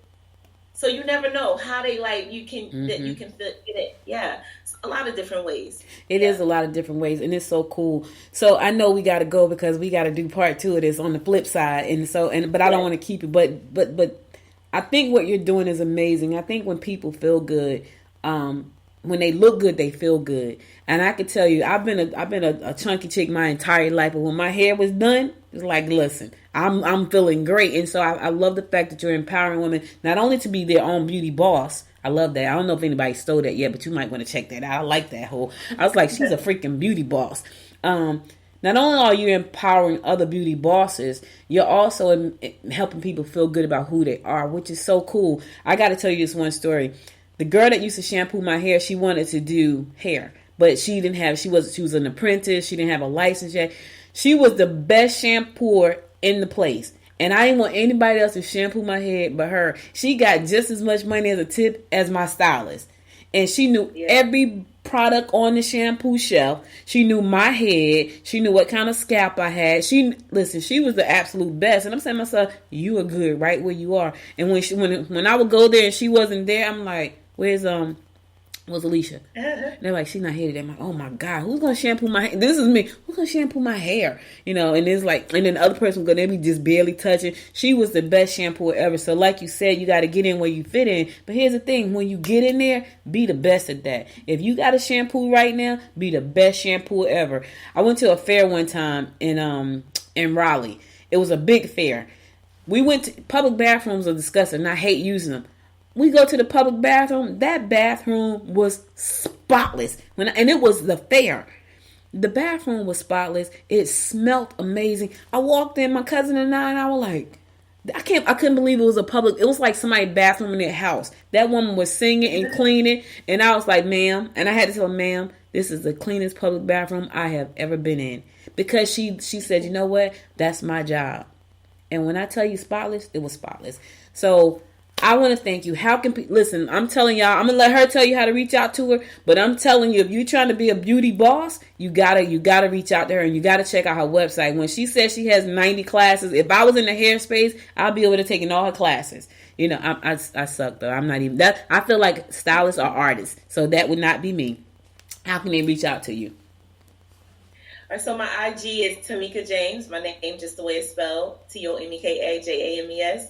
So you never know how they you can that you can fit it. Yeah, it's a lot of different ways. It is a lot of different ways, and it's so cool. So I know we got to go because we got to do part 2 of this on the flip side, but I don't want to keep it. But I think what you're doing is amazing. I think when people feel good, when they look good, they feel good. And I can tell you, I've been a chunky chick my entire life, but when my hair was done, it's like, listen, I'm feeling great. And so I love the fact that you're empowering women not only to be their own beauty boss. I love that. I don't know if anybody stole that yet, but you might want to check that out. I like that whole. I was like, she's a freaking beauty boss. Not only are you empowering other beauty bosses, you're also helping people feel good about who they are, which is so cool. I got to tell you this one story. The girl that used to shampoo my hair, she wanted to do hair, but she was an apprentice. She didn't have a license yet. She was the best shampooer in the place. And I didn't want anybody else to shampoo my head but her. She got just as much money as a tip as my stylist. And she knew every product on the shampoo shelf. She knew my head. She knew what kind of scalp I had. She was the absolute best. And I'm saying to myself, you are good right where you are. And when I would go there and she wasn't there, I'm like, where's Alicia? And they're like, she's not here today. I'm like, oh my God, who's gonna shampoo my hair? This is me. Who's gonna shampoo my hair? And it's like, and then the other person gonna be just barely touching. She was the best shampooer ever. So like you said, you got to get in where you fit in. But here's the thing: when you get in there, be the best at that. If you got a shampoo right now, be the best shampooer ever. I went to a fair one time in Raleigh. It was a big fair. We went to public bathrooms are disgusting, and I hate using them. We go to the public bathroom. That bathroom was spotless. And it was the fair. The bathroom was spotless. It smelled amazing. I walked in, my cousin and I were like, I couldn't believe it was a public. It was like somebody's bathroom in their house. That woman was singing and cleaning. And I was like, ma'am. And I had to tell her, ma'am, this is the cleanest public bathroom I have ever been in. Because she said, you know what? That's my job. And when I tell you spotless, it was spotless. So I want to thank you. Listen, I'm telling y'all, I'm going to let her tell you how to reach out to her. But I'm telling you, if you're trying to be a beauty boss, you gotta reach out to her and you got to check out her website. When she says she has 90 classes, if I was in the hair space, I'll be able to take in all her classes. I suck though. I'm not even that. I feel like stylists are artists. So that would not be me. How can they reach out to you? All right, so my IG is Tamika James. My name just the way it's spelled, TOMEKAJAMES.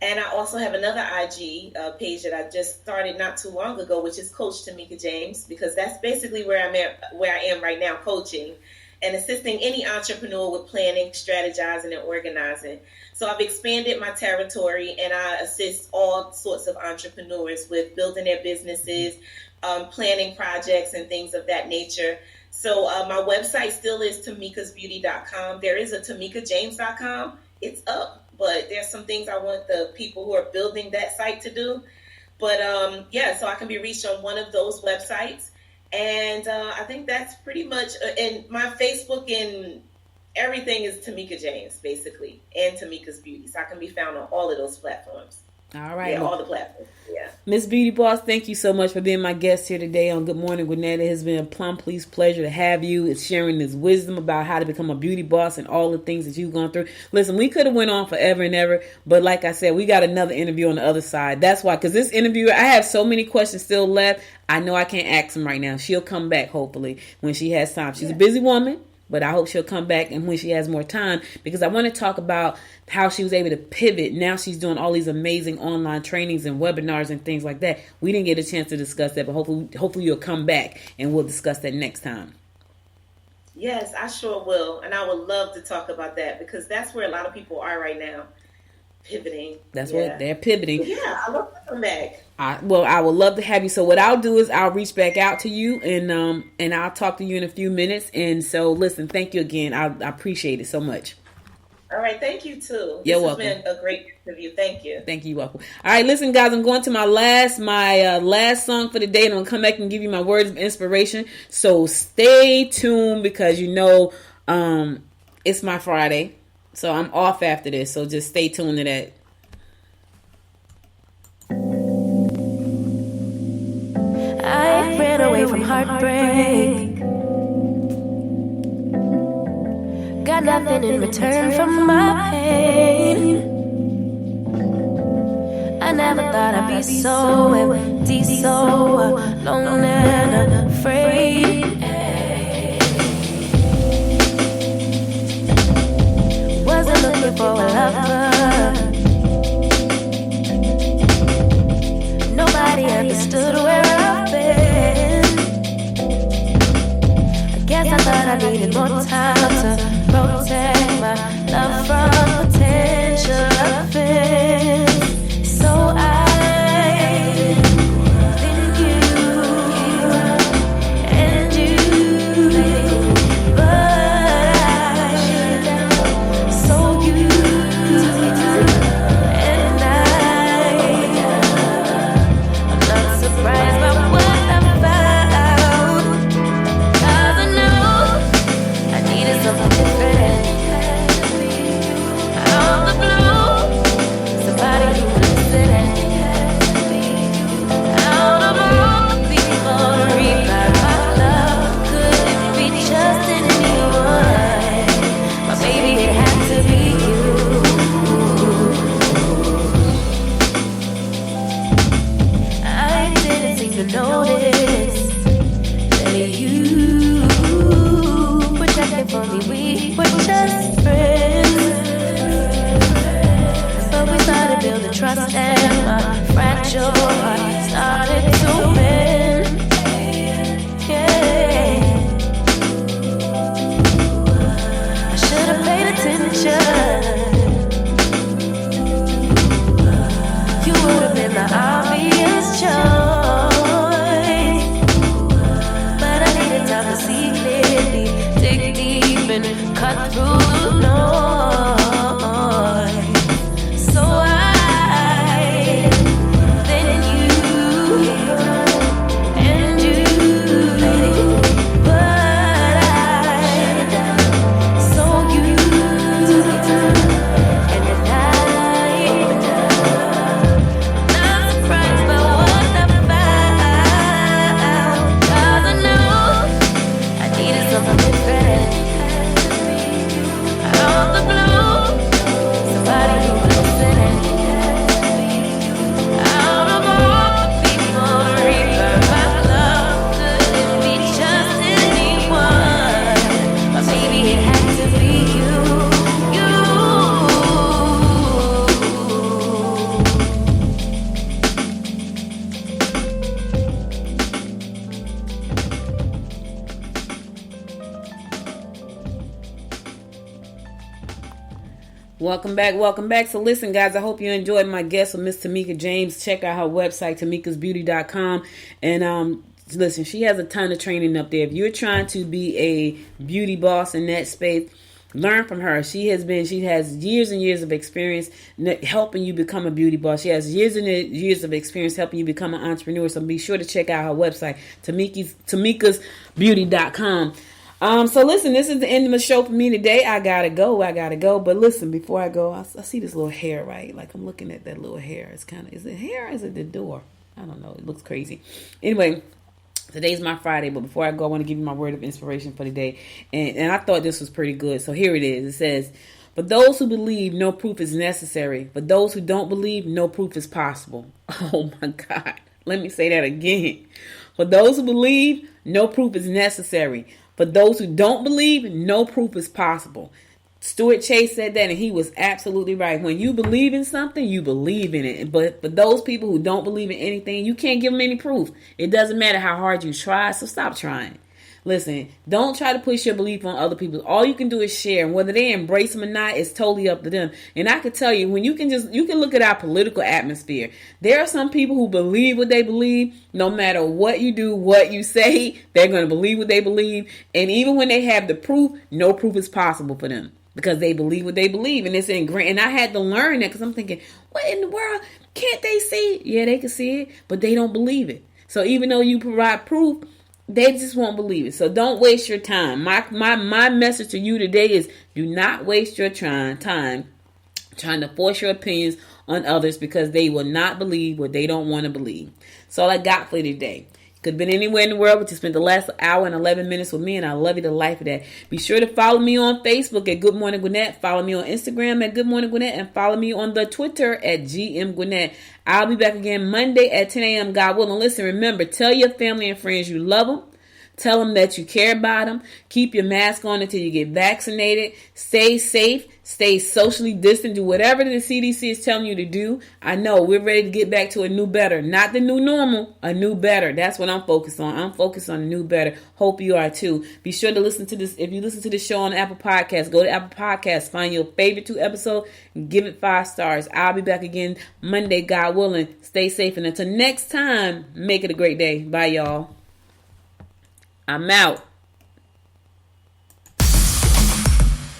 And I also have another IG page that I just started not too long ago, which is Coach Tamika James, because that's basically where I am right now, coaching and assisting any entrepreneur with planning, strategizing, and organizing. So I've expanded my territory, and I assist all sorts of entrepreneurs with building their businesses, planning projects, and things of that nature. So my website still is tamikasbeauty.com. There is a tamikajames.com. It's up. But there's some things I want the people who are building that site to do. But so I can be reached on one of those websites. And I think that's pretty much, and my Facebook and everything is Tamika James, basically, and Tamika's Beauty. So I can be found on all of those platforms. All right. Yeah, all the platforms. Yeah. Miss Beauty Boss, thank you so much for being my guest here today on Good Morning Gwinnett. It has been a plum please pleasure to have you. It's sharing this wisdom about how to become a beauty boss and all the things that you've gone through. Listen, we could have went on forever and ever, but like I said, we got another interview on the other side. That's why, because this interview, I have so many questions still left. I know I can't ask them right now. She'll come back, hopefully, when she has time. She's a busy woman. But I hope she'll come back and when she has more time, because I want to talk about how she was able to pivot. Now she's doing all these amazing online trainings and webinars and things like that. We didn't get a chance to discuss that, but hopefully you'll come back and we'll discuss that next time. Yes, I sure will. And I would love to talk about that because that's where a lot of people are right now. Pivoting. That's what they're pivoting. Yeah, I love to come back. I would love to have you. So what I'll do is I'll reach back out to you and I'll talk to you in a few minutes. And so listen, thank you again. I appreciate it so much. All right, thank you too. You're welcome. This has been a great interview. Thank you. Thank you. Welcome. All right, listen, guys. I'm going to my last song for the day, and I'm gonna come back and give you my words of inspiration. So stay tuned because it's my Friday. So I'm off after this. So just stay tuned to that. I ran away from heartbreak. Got nothing in return from my pain. I never thought I'd be so empty, so alone and afraid. Wasn't looking for a lover. Nobody understood where I've been. I guess I thought I needed more time to protect my love from potential offense. So I think you and you, but I so you and I'm not surprised by what I found, 'cause I know I needed something different. Out of the blue, somebody who listen. Out of all the people to revive my love, could it be just anyone? But maybe it had to be you. I didn't seem to notice that you protected for me. We were just friends, but we started building trust, and my fragile heart started to bend. Yeah, I should have paid attention. You would have been the obvious choice, but I needed time to see clearly, dig deep and cut through the noise. So I then you and you, but I so you and I'm not surprised by what I found, 'cause I know I needed something different. Out of the blue, somebody who listened. Out of all the people to revive my love, could it be just anyone? But maybe it had to be you. Welcome back. So listen, guys, I hope you enjoyed my guest with Miss Tamika James. Check out her website, tamikasbeauty.com. And listen, she has a ton of training up there. If you're trying to be a beauty boss in that space, learn from her. She has years and years of experience helping you become a beauty boss. She has years and years of experience helping you become an entrepreneur. So be sure to check out her website, tamikasbeauty.com. So listen, this is the end of the show for me today. I gotta go. But listen, before I go, I see this little hair, right? Like I'm looking at that little hair. It's is it hair or is it the door? I don't know. It looks crazy. Anyway, today's my Friday, but before I go, I want to give you my word of inspiration for the day. And I thought this was pretty good. So here it is. It says, for those who believe, no proof is necessary. For those who don't believe, no proof is possible. Oh my God. Let me say that again. For those who believe, no proof is necessary. For those who don't believe, no proof is possible. Stuart Chase said that, and he was absolutely right. When you believe in something, you believe in it. But for those people who don't believe in anything, you can't give them any proof. It doesn't matter how hard you try, so stop trying. Listen, don't try to push your belief on other people. All you can do is share, and whether they embrace them or not, it's totally up to them. And I could tell you, when you can look at our political atmosphere. There are some people who believe what they believe. No matter what you do, what you say, they're going to believe what they believe. And even when they have the proof, no proof is possible for them because they believe what they believe, and it's ingrained. And I had to learn that because I'm thinking, what in the world? Can't they see it? Yeah, they can see it, but they don't believe it. So even though you provide proof, They just won't believe it. So don't waste your time. My message to you today is do not waste your time trying to force your opinions on others because they will not believe what they don't want to believe. That's all I got for you today. Could have been anywhere in the world, but you spent the last hour and 11 minutes with me, and I love you to life of that. Be sure to follow me on Facebook at Good Morning Gwinnett. Follow me on Instagram at Good Morning Gwinnett, and follow me on the Twitter at GM Gwinnett. I'll be back again Monday at 10 a.m. God willing. Listen, remember, tell your family and friends you love them. Tell them that you care about them. Keep your mask on until you get vaccinated. Stay safe. Stay socially distant. Do whatever the CDC is telling you to do. I know we're ready to get back to a new better. Not the new normal, a new better. That's what I'm focused on. I'm focused on a new better. Hope you are too. Be sure to listen to this. If you listen to this show on Apple Podcasts, go to Apple Podcasts. Find your favorite 2 episodes and give it 5 stars. I'll be back again Monday, God willing. Stay safe. And until next time, make it a great day. Bye, y'all. I'm out.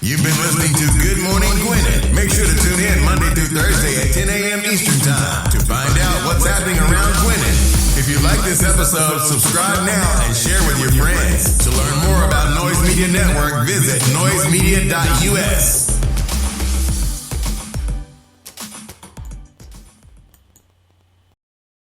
You've been listening to Good Morning Gwinnett. Make sure to tune in Monday through Thursday at 10 a.m. Eastern Time to find out what's happening around Gwinnett. If you like this episode, subscribe now and share with your friends. To learn more about Noise Media Network, visit noisemedia.us.